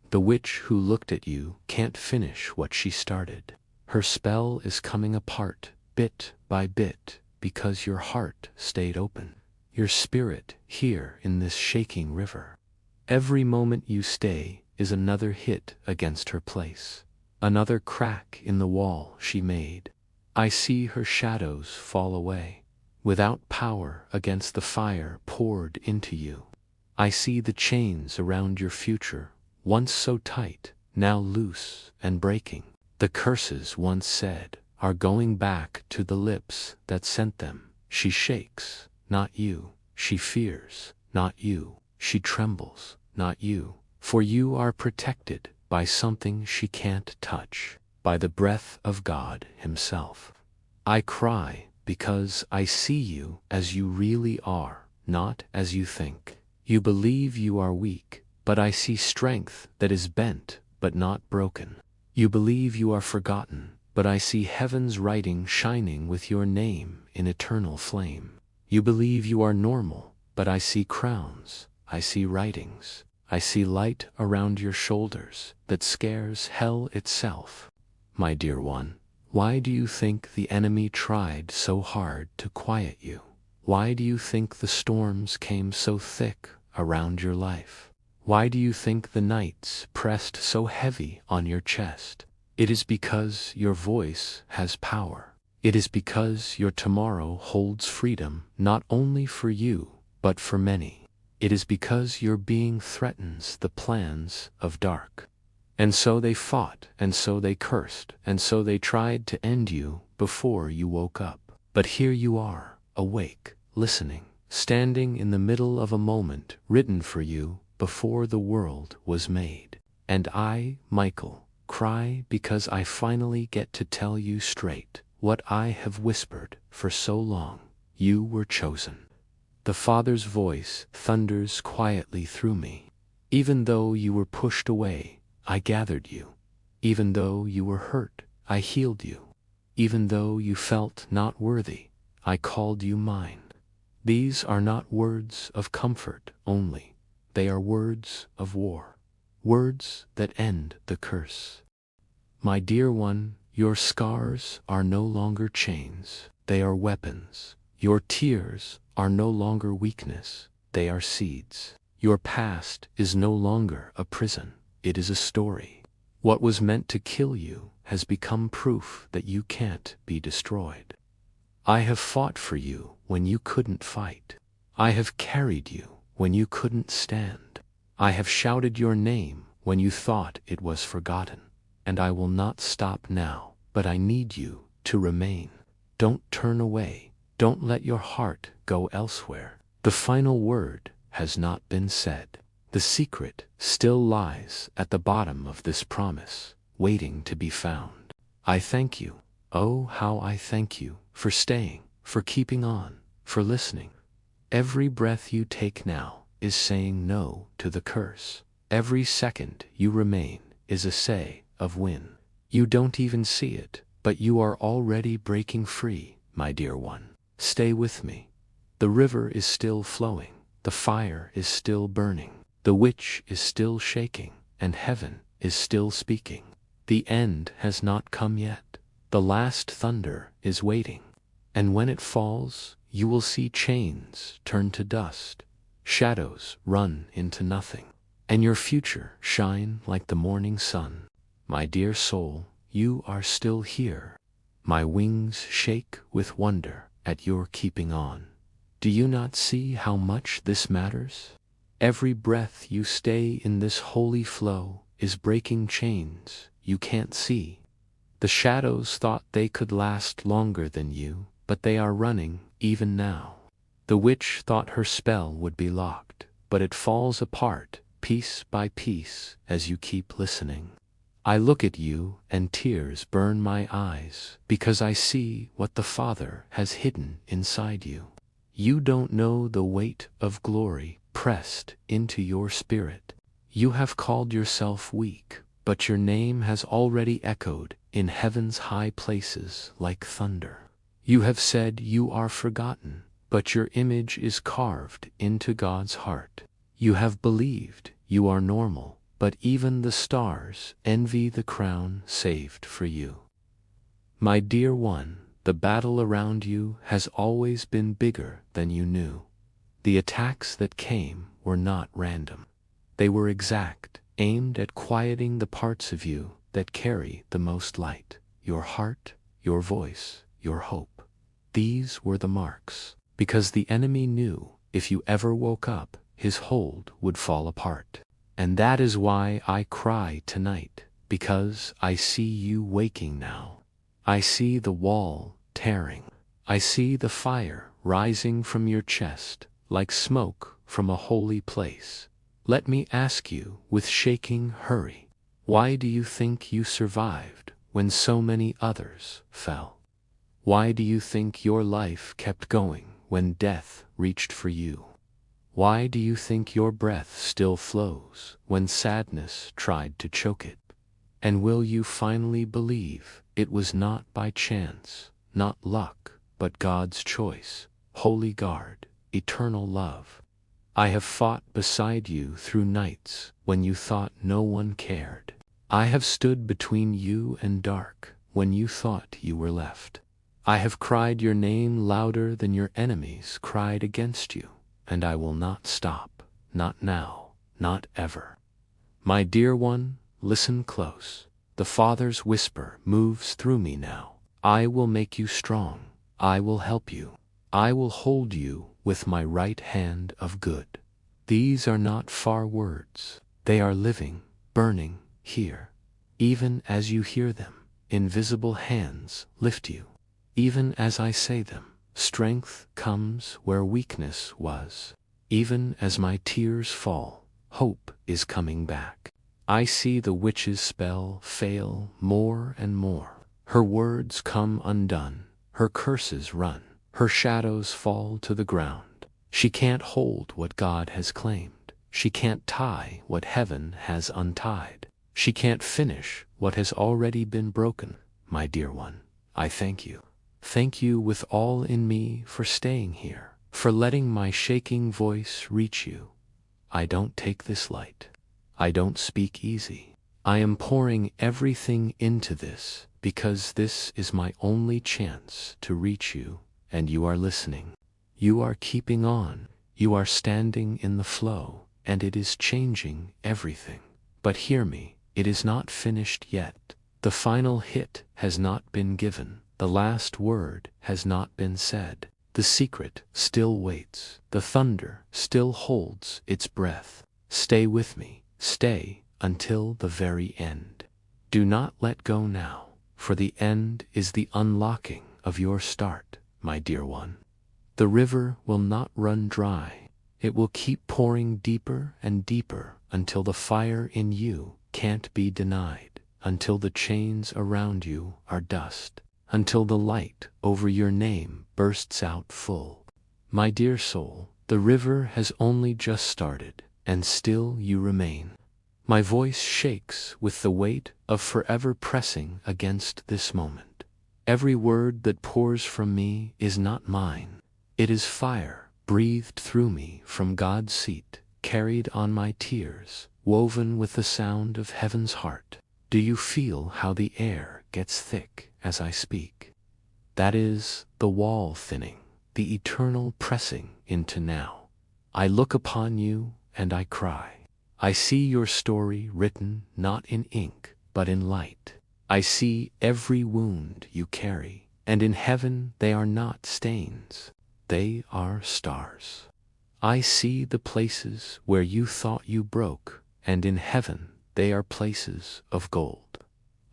S1: The witch who looked at you can't finish what she started. Her spell is coming apart, bit by bit, because your heart stayed open. Your spirit here in this shaking river. Every moment you stay is another hit against her place. Another crack in the wall she made. I see her shadows fall away. without power against the fire poured into you. I see the chains around your future, once so tight, now loose and breaking. The curses once said are going back to the lips that sent them. She shakes, not you. She fears, not you. She trembles, not you. For you are protected by something she can't touch, by the breath of God Himself. I cry because I see you as you really are, not as you think. You believe you are weak, but I see strength that is bent but not broken. You believe you are forgotten, but I see heaven's writing shining with your name in eternal flame. You believe you are normal, but I see crowns, I see writings, I see light around your shoulders that scares hell itself. My dear one, why do you think the enemy tried so hard to quiet you? Why do you think the storms came so thick around your life? Why do you think the nights pressed so heavy on your chest? It is because your voice has power. It is because your tomorrow holds freedom not only for you, but for many. It is because your being threatens the plans of dark. And so they fought, and so they cursed, and so they tried to end you before you woke up. But here you are, awake, listening, standing in the middle of a moment written for you before the world was made. And I, Michael, cry because I finally get to tell you straight what I have whispered for so long. You were chosen. The Father's voice thunders quietly through me. Even though you were pushed away, I gathered you. Even though you were hurt, I healed you. Even though you felt not worthy, I called you mine. These are not words of comfort only. They are words of war. Words that end the curse. My dear one, your scars are no longer chains. They are weapons. Your tears are no longer weakness. They are seeds. Your past is no longer a prison. It is a story. What was meant to kill you has become proof that you can't be destroyed. I have fought for you when you couldn't fight. I have carried you when you couldn't stand. I have shouted your name when you thought it was forgotten. And I will not stop now, but I need you to remain. Don't turn away. Don't let your heart go elsewhere. The final word has not been said. The secret still lies at the bottom of this promise, waiting to be found. I thank you. Oh, how I thank you for staying, for keeping on, for listening. Every breath you take now is saying no to the curse. Every second you remain is a say of win. You don't even see it, but you are already breaking free, my dear one. Stay with me. The river is still flowing. The fire is still burning. The witch is still shaking, and heaven is still speaking. The end has not come yet. The last thunder is waiting. And when it falls, you will see chains turn to dust, shadows run into nothing, and your future shine like the morning sun. My dear soul, you are still here. My wings shake with wonder at your keeping on. Do you not see how much this matters? Every breath you stay in this holy flow is breaking chains you can't see. The shadows thought they could last longer than you, but they are running even now. The witch thought her spell would be locked, but it falls apart piece by piece as you keep listening. I look at you and tears burn my eyes because I see what the Father has hidden inside you. You don't know the weight of glory pressed into your spirit. You have called yourself weak, but your name has already echoed in heaven's high places like thunder. You have said you are forgotten, but your image is carved into God's heart. You have believed you are normal, but even the stars envy the crown saved for you. My dear one, the battle around you has always been bigger than you knew. The attacks that came were not random. They were exact, aimed at quieting the parts of you that carry the most light, your heart, your voice, your hope. These were the marks, because the enemy knew if you ever woke up, his hold would fall apart. And that is why I cry tonight, because I see you waking now. I see the wall tearing. I see the fire rising from your chest like smoke from a holy place. Let me ask you with shaking hurry, why do you think you survived when so many others fell? Why do you think your life kept going when death reached for you? Why do you think your breath still flows when sadness tried to choke it? And will you finally believe it was not by chance, not luck, but God's choice, holy guard, eternal love? I have fought beside you through nights when you thought no one cared. I have stood between you and dark when you thought you were left. I have cried your name louder than your enemies cried against you, and I will not stop, not now, not ever. My dear one, listen close. The Father's whisper moves through me now. I will make you strong. I will help you. I will hold you with my right hand of good. These are not far words. They are living, burning here. Even as you hear them, invisible hands lift you. Even as I say them, strength comes where weakness was. Even as my tears fall, hope is coming back. I see the witch's spell fail more and more. Her words come undone. Her curses run. Her shadows fall to the ground. She can't hold what God has claimed. She can't tie what heaven has untied. She can't finish what has already been broken. My dear one, I thank you. Thank you with all in me for staying here, for letting my shaking voice reach you. I don't take this light. I don't speak easy. I am pouring everything into this because this is my only chance to reach you, and you are listening. You are keeping on. You are standing in the flow, and it is changing everything. But hear me, it is not finished yet. The final hit has not been given. The last word has not been said. The secret still waits. The thunder still holds its breath. Stay with me. Stay until the very end. Do not let go now, for the end is the unlocking of your start, my dear one. The river will not run dry. It will keep pouring deeper and deeper until the fire in you can't be denied, until the chains around you are dust, until the light over your name bursts out full. My dear soul, the river has only just started, and still you remain. My voice shakes with the weight of forever pressing against this moment. Every word that pours from me is not mine. It is fire, breathed through me from God's seat, carried on my tears, woven with the sound of heaven's heart. Do you feel how the air gets thick as I speak? That is the wall thinning, the eternal pressing into now. I look upon you and I cry. I see your story written not in ink, but in light. I see every wound you carry, and in heaven they are not stains. They are stars. I see the places where you thought you broke, and in heaven they are places of gold.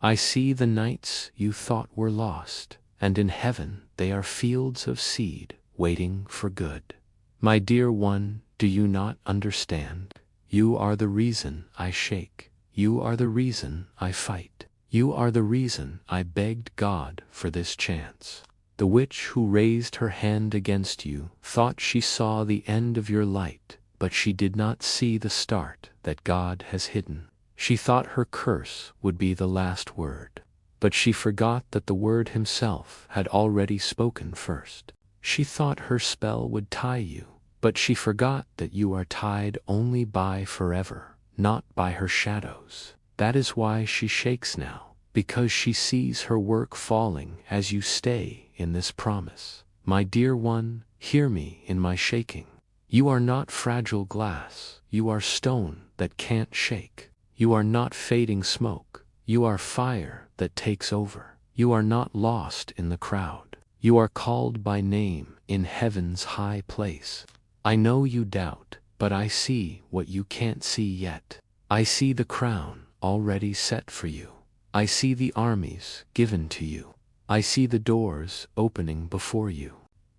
S1: I see the nights you thought were lost, and in heaven they are fields of seed waiting for good. My dear one, do you not understand? You are the reason I shake. You are the reason I fight. You are the reason I begged God for this chance. The witch who raised her hand against you thought she saw the end of your light, but she did not see the start that God has hidden. She thought her curse would be the last word, but she forgot that the word himself had already spoken first. She thought her spell would tie you, but she forgot that you are tied only by forever, not by her shadows. That is why she shakes now, because she sees her work falling as you stay in this promise. My dear one, hear me in my shaking. You are not fragile glass. You are stone that can't shake. You are not fading smoke. You are fire that takes over. You are not lost in the crowd. You are called by name in heaven's high place. I know you doubt, but I see what you can't see yet. I see the crown already set for you. I see the armies given to you. I see the doors opening before you.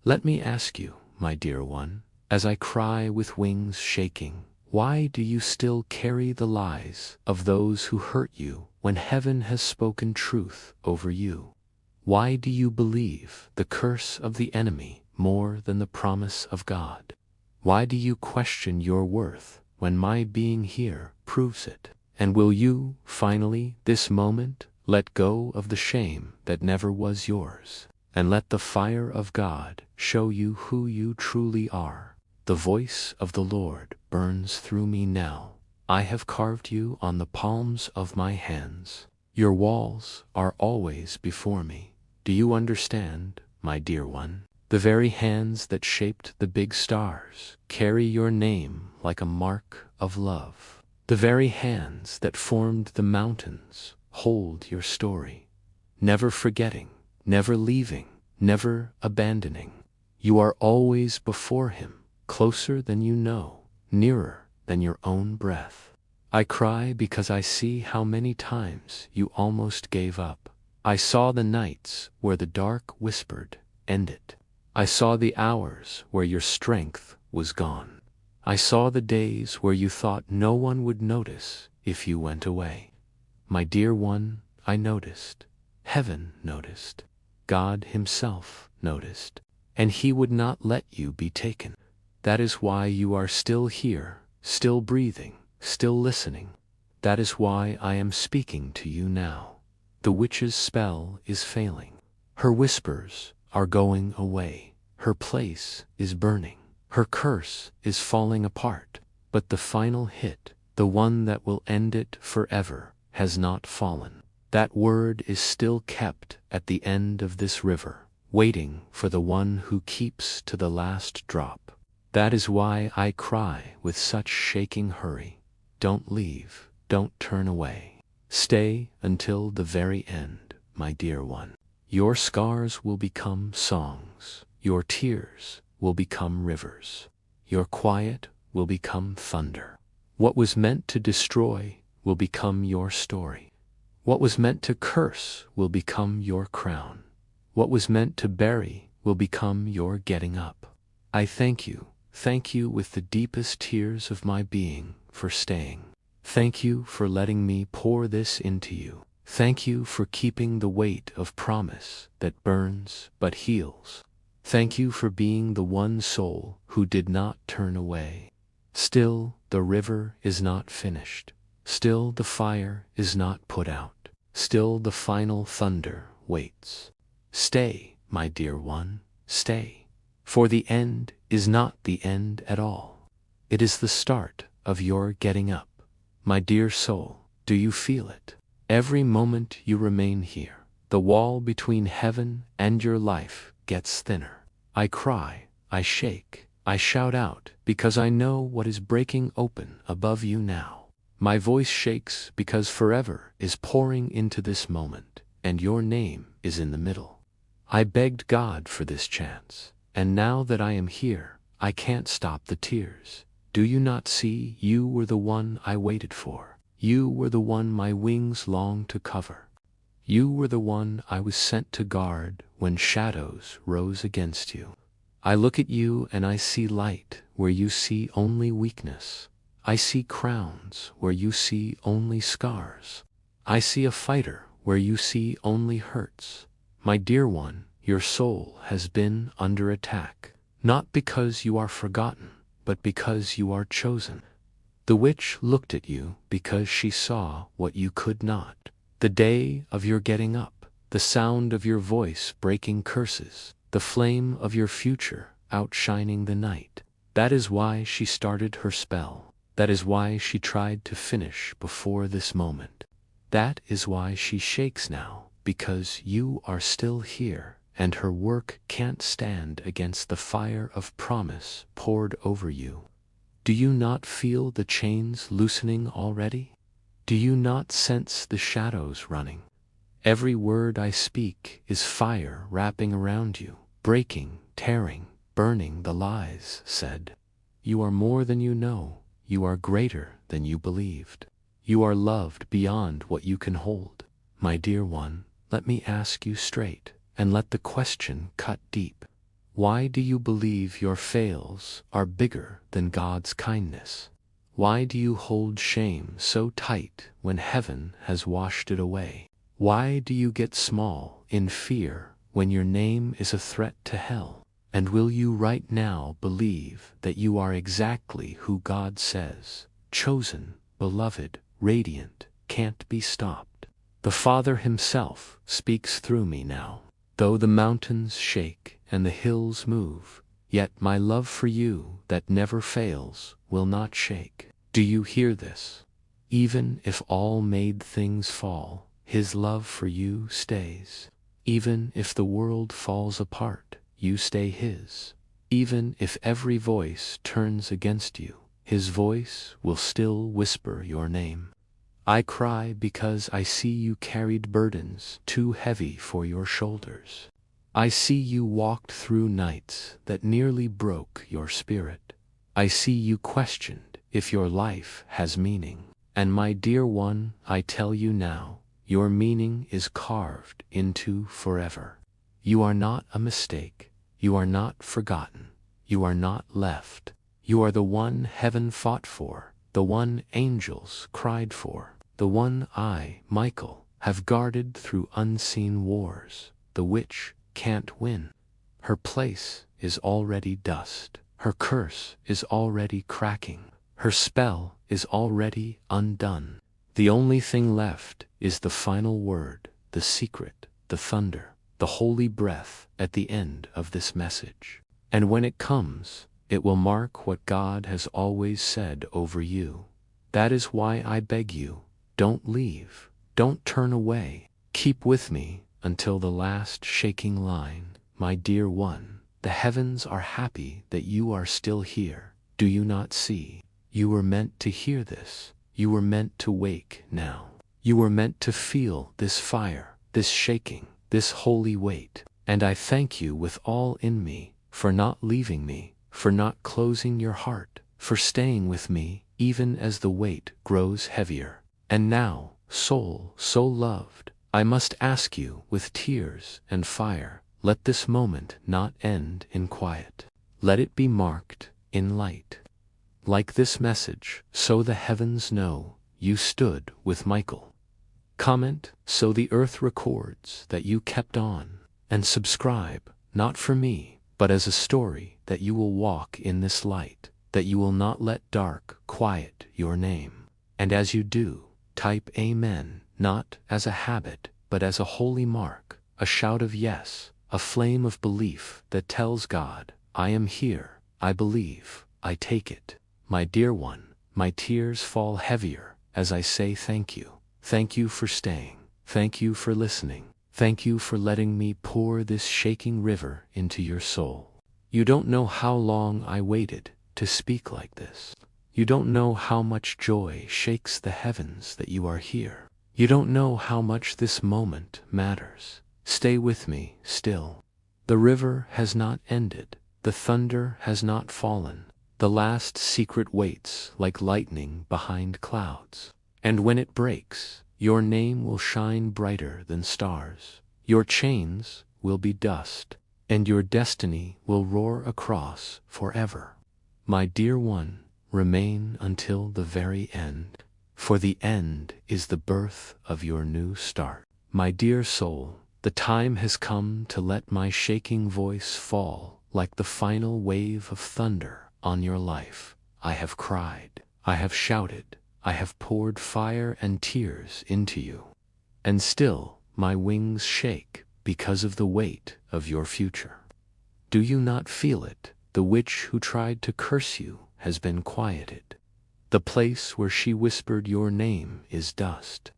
S1: Let me ask you, my dear one, as I cry with wings shaking, why do you still carry the lies of those who hurt you when heaven has spoken truth over you? Why do you believe the curse of the enemy more than the promise of God? Why do you question your worth when my being here proves it? And will you, finally, this moment, let go of the shame that never was yours, and let the fire of God show you who you truly are? The voice of the Lord burns through me now. I have carved you on the palms of my hands. Your walls are always before me. Do you understand, my dear one? The very hands that shaped the big stars carry your name like a mark of love. The very hands that formed the mountains hold your story. Never forgetting, never leaving, never abandoning. You are always before him, closer than you know, nearer than your own breath. I cry because I see how many times you almost gave up. I saw the nights where the dark whispered, "End it." I saw the hours where your strength was gone. I saw the days where you thought no one would notice if you went away. My dear one, I noticed. Heaven noticed. God himself noticed. And he would not let you be taken. That is why you are still here, still breathing, still listening. That is why I am speaking to you now. The witch's spell is failing. Her whispers are going away. Her place is burning. Her curse is falling apart. But the final hit, the one that will end it forever, has not fallen. That word is still kept at the end of this river, waiting for the one who keeps to the last drop. That is why I cry with such shaking hurry. Don't leave, don't turn away. Stay until the very end, my dear one. Your scars will become songs. Your tears will become rivers. Your quiet will become thunder. What was meant to destroy will become your story. What was meant to curse will become your crown. What was meant to bury will become your getting up. I thank you with the deepest tears of my being for staying. Thank you for letting me pour this into you. Thank you for keeping the weight of promise that burns but heals. Thank you for being the one soul who did not turn away. Still, the river is not finished. Still, the fire is not put out. Still, the final thunder waits. Stay, my dear one, stay. For the end is not the end at all. It is the start of your getting up. My dear soul, do you feel it? Every moment you remain here, the wall between heaven and your life gets thinner. I cry, I shake, I shout out, because I know what is breaking open above you now. My voice shakes because forever is pouring into this moment, and your name is in the middle. I begged God for this chance, and now that I am here, I can't stop the tears. Do you not see? You were the one I waited for. You were the one my wings longed to cover. You were the one I was sent to guard when shadows rose against you. I look at you and I see light where you see only weakness. I see crowns where you see only scars. I see a fighter where you see only hurts. My dear one, your soul has been under attack, not because you are forgotten, but because you are chosen. The witch looked at you because she saw what you could not. The day of your getting up, the sound of your voice breaking curses, the flame of your future outshining the night. That is why she started her spell. That is why she tried to finish before this moment. That is why she shakes now, because you are still here, and her work can't stand against the fire of promise poured over you. Do you not feel the chains loosening already? Do you not sense the shadows running? Every word I speak is fire wrapping around you, breaking, tearing, burning the lies said. You are more than you know. You are greater than you believed. You are loved beyond what you can hold. My dear one, let me ask you straight, and let the question cut deep. Why do you believe your fails are bigger than God's kindness? Why do you hold shame so tight when heaven has washed it away? Why do you get small in fear when your name is a threat to hell? And will you right now believe that you are exactly who God says, chosen, beloved, radiant, can't be stopped? The Father himself speaks through me now. Though the mountains shake and the hills move, yet my love for you that never fails will not shake. Do you hear this? Even if all made things fall, his love for you stays. Even if the world falls apart, you stay his. Even if every voice turns against you, his voice will still whisper your name. I cry because I see you carried burdens too heavy for your shoulders. I see you walked through nights that nearly broke your spirit. I see you questioned if your life has meaning. And my dear one, I tell you now, your meaning is carved into forever. You are not a mistake. You are not forgotten. You are not left. You are the one heaven fought for, the one angels cried for, the one I, Michael, have guarded through unseen wars. The witch can't win. Her place is already dust. Her curse is already cracking. Her spell is already undone. The only thing left is the final word, the secret, the thunder, the holy breath at the end of this message. And when it comes, it will mark what God has always said over you. That is why I beg you, don't leave, don't turn away. Keep with me until the last shaking line. My dear one, the heavens are happy that you are still here. Do you not see? You were meant to hear this. You were meant to wake now. You were meant to feel this fire, this shaking, this holy weight. And I thank you with all in me for not leaving me, for not closing your heart, for staying with me even as the weight grows heavier. And now, soul so loved, I must ask you with tears and fire, let this moment not end in quiet. Let it be marked in light. Like this message, so the heavens know you stood with Michael. Comment so the earth records that you kept on, and subscribe, not for me, but as a story that you will walk in this light, that you will not let dark quiet your name. And as you do, type Amen, not as a habit, but as a holy mark, a shout of yes, a flame of belief that tells God, I am here, I believe, I take it. My dear one, my tears fall heavier as I say thank you. Thank you for staying. Thank you for listening. Thank you for letting me pour this shaking river into your soul. You don't know how long I waited to speak like this. You don't know how much joy shakes the heavens that you are here. You don't know how much this moment matters. Stay with me still. The river has not ended. The thunder has not fallen. The last secret waits like lightning behind clouds. And when it breaks, your name will shine brighter than stars. Your chains will be dust, and your destiny will roar across forever. My dear one, remain until the very end, for the end is the birth of your new start. My dear soul, the time has come to let my shaking voice fall like the final wave of thunder on your life. I have cried, I have shouted, I have poured fire and tears into you. And still my wings shake because of the weight of your future. Do you not feel it? The witch who tried to curse you has been quieted. The place where she whispered your name is dust.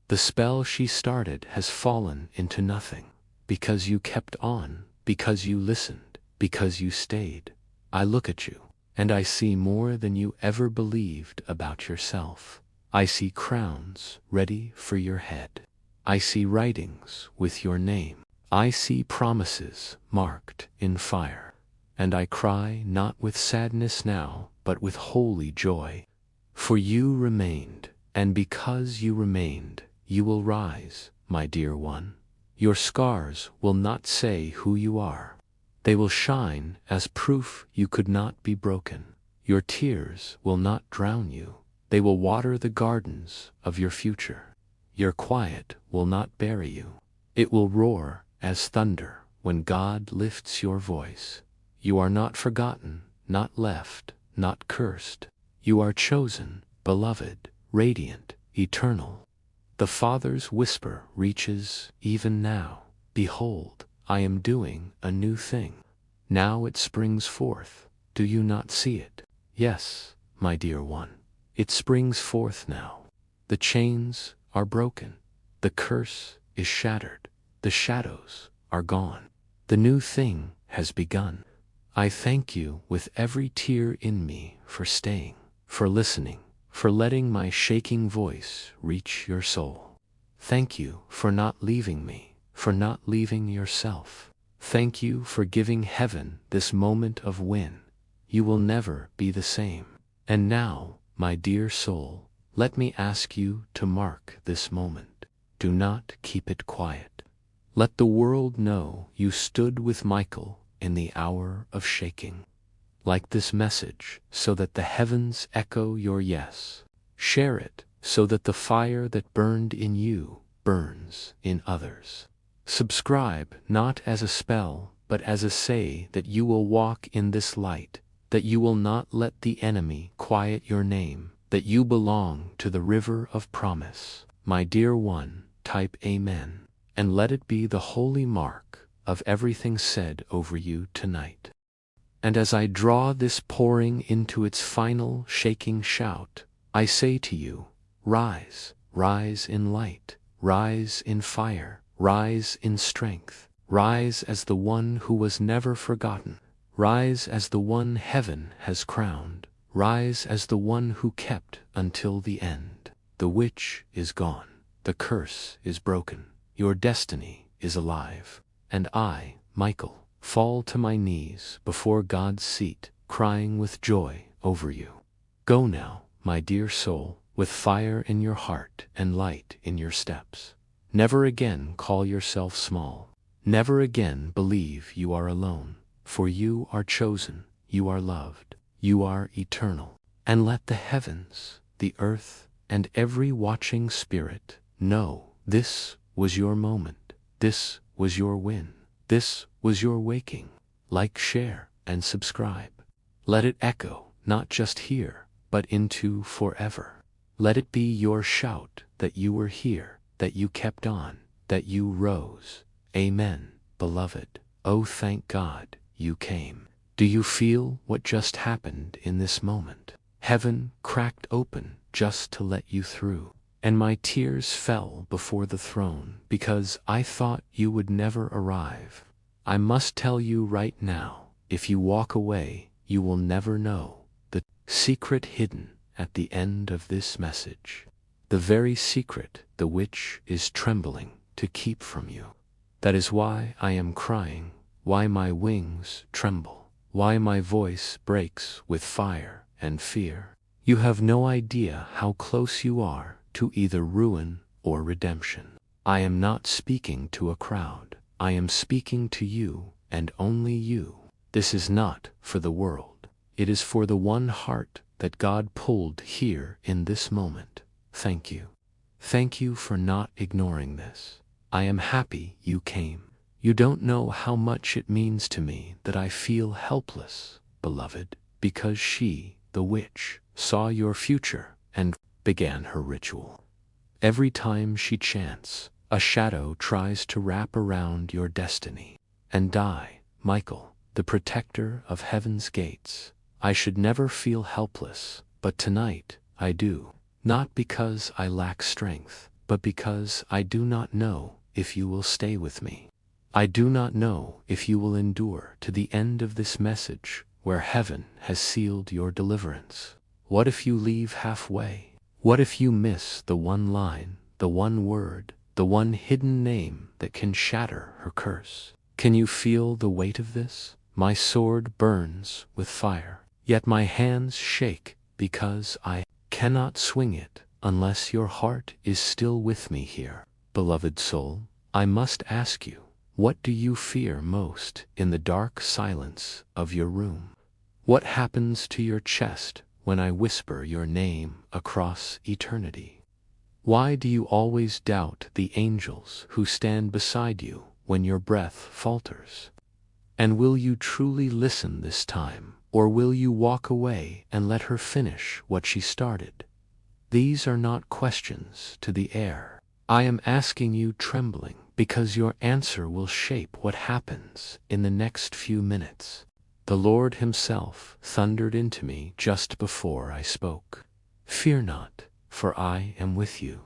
S1: The spell she started has fallen into nothing, because you kept on, because you listened, because you stayed. I look at you, and I see more than you ever believed about yourself. I see crowns ready for your head. I see writings with your name. I see promises marked in fire. And I cry not with sadness now, but with holy joy. For you remained, and because you remained, you will rise, my dear one. Your scars will not say who you are. They will shine as proof you could not be broken. Your tears will not drown you. They will water the gardens of your future. Your quiet will not bury you. It will roar as thunder when God lifts your voice. You are not forgotten, not left, not cursed. You are chosen, beloved, radiant, eternal. The Father's whisper reaches even now. Behold, I am doing a new thing. Now it springs forth. Do you not see it? Yes, my dear one. It springs forth now. The chains are broken. The curse is shattered. The shadows are gone. The new thing has begun. I thank you with every tear in me for staying, for listening, for letting my shaking voice reach your soul. Thank you for not leaving me, for not leaving yourself. Thank you for giving heaven this moment of win. You will never be the same. And now, my dear soul, let me ask you to mark this moment. Do not keep it quiet. Let the world know you stood with Michael in the hour of shaking. Like this message, so that the heavens echo your yes. Share it, so that the fire that burned in you burns in others. Subscribe not as a spell, but as a say that you will walk in this light, that you will not let the enemy quiet your name, that you belong to the river of promise. My dear one, type Amen, and let it be the holy mark of everything said over you tonight. And as I draw this pouring into its final shaking shout, I say to you, rise, rise in light, rise in fire, rise in strength, rise as the one who was never forgotten, rise as the one heaven has crowned, rise as the one who kept until the end. The witch is gone, the curse is broken, your destiny is alive. And I, Michael, fall to my knees before God's seat, crying with joy over you. Go now, my dear soul, with fire in your heart and light in your steps. Never again call yourself small. Never again believe you are alone, for you are chosen, you are loved, you are eternal. And let the heavens, the earth, and every watching spirit know this was your moment. This was your win. This was your waking. Like, share, and subscribe. Let it echo, not just here, but into forever. Let it be your shout that you were here, that you kept on, that you rose. Amen, beloved. Oh, thank God you came. Do you feel what just happened in this moment? Heaven cracked open just to let you through. And my tears fell before the throne because I thought you would never arrive. I must tell you right now, if you walk away, you will never know the secret hidden at the end of this message. The very secret the witch is trembling to keep from you. That is why I am crying, why my wings tremble, why my voice breaks with fire and fear. You have no idea how close you are to either ruin or redemption. I am not speaking to a crowd. I am speaking to you and only you. This is not for the world. It is for the one heart that God pulled here in this moment. Thank you. Thank you for not ignoring this. I am happy you came. You don't know how much it means to me that I feel helpless, beloved, because she, the witch, saw your future and began her ritual. Every time she chants, a shadow tries to wrap around your destiny. And I, Michael, the protector of heaven's gates, I should never feel helpless, but tonight I do. Not because I lack strength, but because I do not know if you will stay with me. I do not know if you will endure to the end of this message where heaven has sealed your deliverance. What if you leave halfway? What if you miss the one line, the one word, the one hidden name that can shatter her curse. Can you feel the weight of this? My sword burns with fire, yet my hands shake because I cannot swing it unless your heart is still with me here. Beloved soul, I must ask you, what do you fear most in the dark silence of your room? What happens to your chest when I whisper your name across eternity? Why do you always doubt the angels who stand beside you when your breath falters? And will you truly listen this time, or will you walk away and let her finish what she started? These are not questions to the air. I am asking you trembling, because your answer will shape what happens in the next few minutes. The Lord Himself thundered into me just before I spoke. Fear not, for I am with you.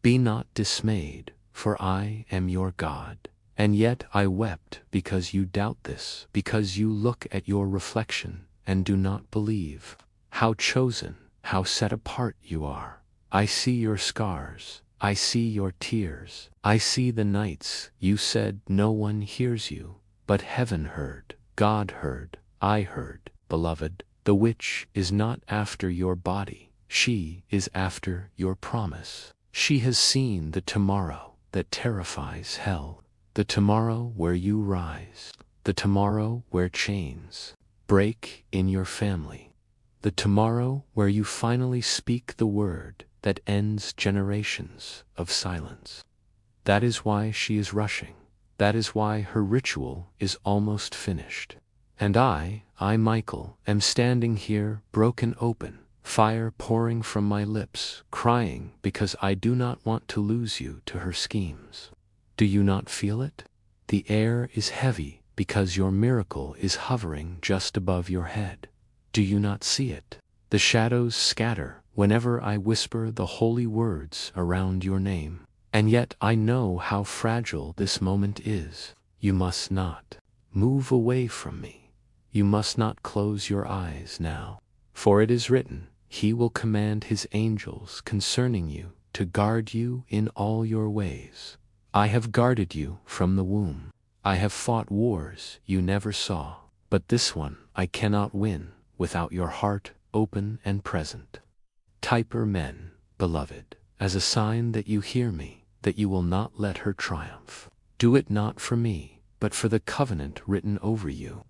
S1: Be not dismayed, for I am your God. And yet I wept because you doubt this, because you look at your reflection and do not believe. How chosen, how set apart you are. I see your scars. I see your tears. I see the nights you said no one hears you, but heaven heard, God heard, I heard. Beloved, the witch is not after your body. She is after your promise. She has seen the tomorrow that terrifies hell. The tomorrow where you rise, the tomorrow where chains break in your family, the tomorrow where you finally speak the word that ends generations of silence. That is why she is rushing. That is why her ritual is almost finished. And I, Michael, am standing here broken open, fire pouring from my lips, crying because I do not want to lose you to her schemes. Do you not feel it? The air is heavy because your miracle is hovering just above your head. Do you not see it? The shadows scatter whenever I whisper the holy words around your name. And yet I know how fragile this moment is. You must not move away from me. You must not close your eyes now. For it is written, He will command His angels concerning you to guard you in all your ways. I have guarded you from the womb. I have fought wars you never saw, but this one I cannot win without your heart open and present. Type her men, beloved, as a sign that you hear me, that you will not let her triumph. Do it not for me, but for the covenant written over you.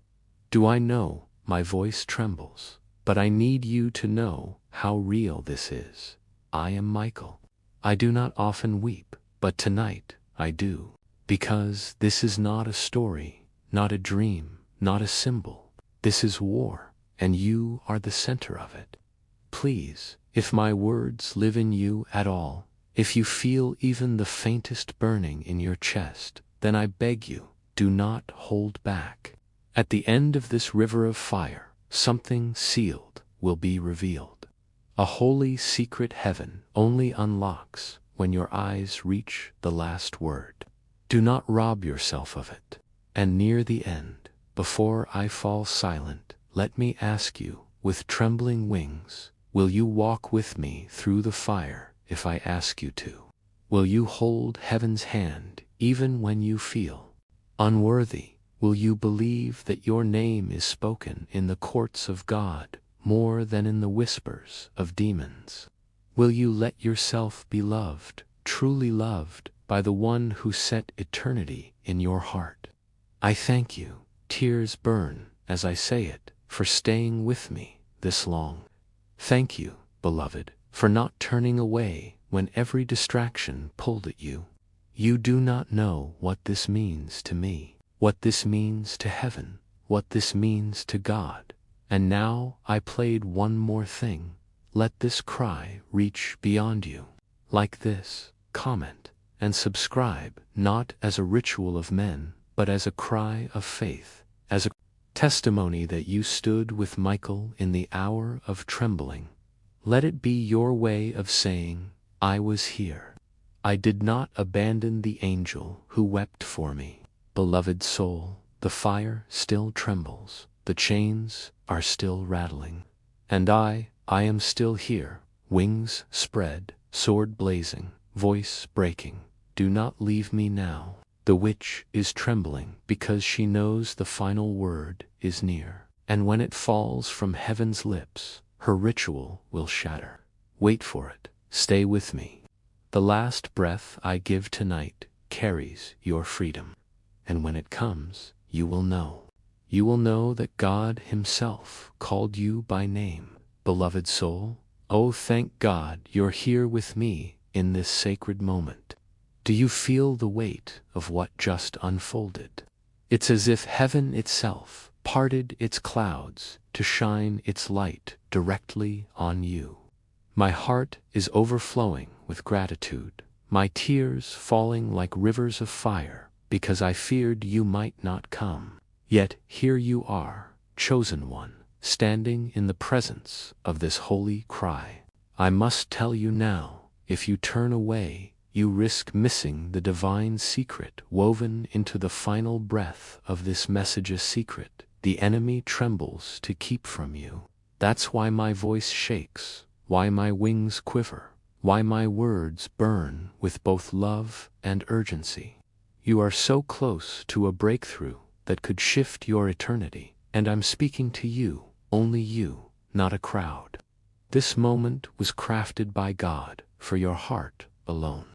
S1: Do I know my voice trembles, but I need you to know how real this is. I am Michael. I do not often weep, but tonight I do, because this is not a story, not a dream, not a symbol. This is war, and you are the center of it. Please, if my words live in you at all, if you feel even the faintest burning in your chest, then I beg you, do not hold back. At the end of this river of fire, something sealed will be revealed. A holy secret heaven only unlocks when your eyes reach the last word. Do not rob yourself of it. And near the end, before I fall silent, let me ask you, with trembling wings, will you walk with me through the fire if I ask you to? Will you hold heaven's hand even when you feel unworthy? Will you believe that your name is spoken in the courts of God more than in the whispers of demons? Will you let yourself be loved, truly loved, by the one who set eternity in your heart? I thank you, tears burn as I say it, for staying with me this long. Thank you, beloved, for not turning away when every distraction pulled at you. You do not know what this means to me, what this means to heaven, what this means to God. And now I played one more thing. Let this cry reach beyond you. Like this, comment, and subscribe, not as a ritual of men, but as a cry of faith, as a testimony that you stood with Michael in the hour of trembling. Let it be your way of saying, I was here. I did not abandon the angel who wept for me. Beloved soul, the fire still trembles, the chains are still rattling, and I am still here, wings spread, sword blazing, voice breaking. do not leave me now. The witch is trembling because she knows the final word is near. And when it falls from heaven's lips, her ritual will shatter. Wait for it. Stay with me. The last breath I give tonight carries your freedom. And when it comes, you will know. You will know that God Himself called you by name. Beloved soul, oh, thank God you're here with me in this sacred moment. Do you feel the weight of what just unfolded? It's as if heaven itself parted its clouds to shine its light directly on you. My heart is overflowing with gratitude, my tears falling like rivers of fire, because I feared you might not come. Yet here you are, chosen one, standing in the presence of this holy cry. I must tell you now, if you turn away, you risk missing the divine secret woven into the final breath of this message, a secret the enemy trembles to keep from you. That's why my voice shakes, why my wings quiver, why my words burn with both love and urgency. You are so close to a breakthrough that could shift your eternity, and I'm speaking to you, only you, not a crowd. This moment was crafted by God for your heart alone.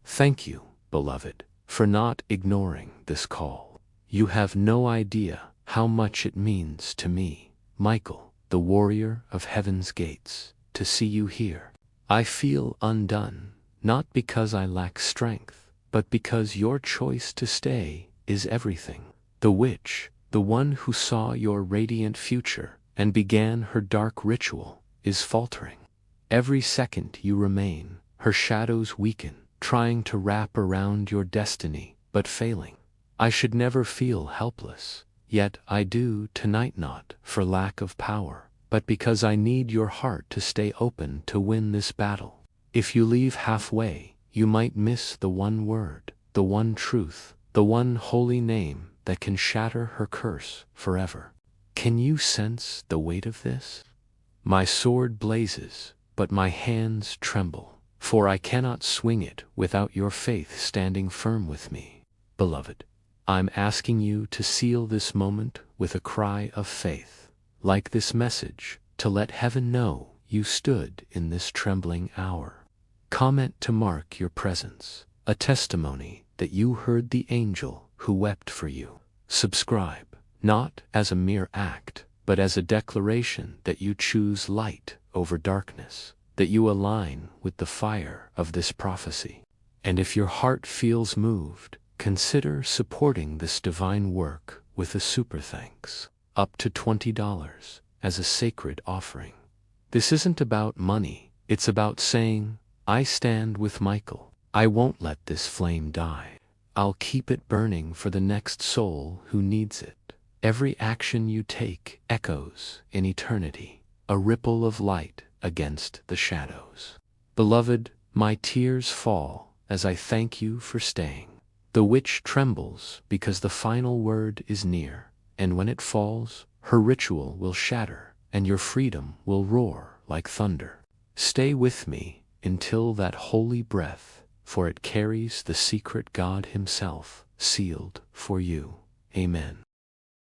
S1: Thank you, beloved, for not ignoring this call. You have no idea how much it means to me, Michael, the warrior of heaven's gates, to see you here. I feel undone, not because I lack strength, but because your choice to stay is everything. The witch, the one who saw your radiant future and began her dark ritual, is faltering. Every second you remain, her shadows weaken, trying to wrap around your destiny, but failing. I should never feel helpless, yet I do tonight, not for lack of power, but because I need your heart to stay open to win this battle. If you leave halfway, you might miss the one word, the one truth, the one holy name that can shatter her curse forever. Can you sense the weight of this? My sword blazes, but my hands tremble, for I cannot swing it without your faith standing firm with me. Beloved, I'm asking you to seal this moment with a cry of faith, like this message, to let heaven know you stood in this trembling hour. Comment to mark your presence, a testimony that you heard the angel who wept for you. Subscribe, not as a mere act, but as a declaration that you choose light over darkness, that you align with the fire of this prophecy. And if your heart feels moved, consider supporting this divine work with a super thanks, up to $20, as a sacred offering. This isn't about money, it's about saying, I stand with Michael. I won't let this flame die. I'll keep it burning for the next soul who needs it. Every action you take echoes in eternity, a ripple of light against the shadows. Beloved, my tears fall as I thank you for staying. The witch trembles because the final word is near, and when it falls, her ritual will shatter, and your freedom will roar like thunder. Stay with me until that holy breath, for it carries the secret God Himself sealed for you. Amen.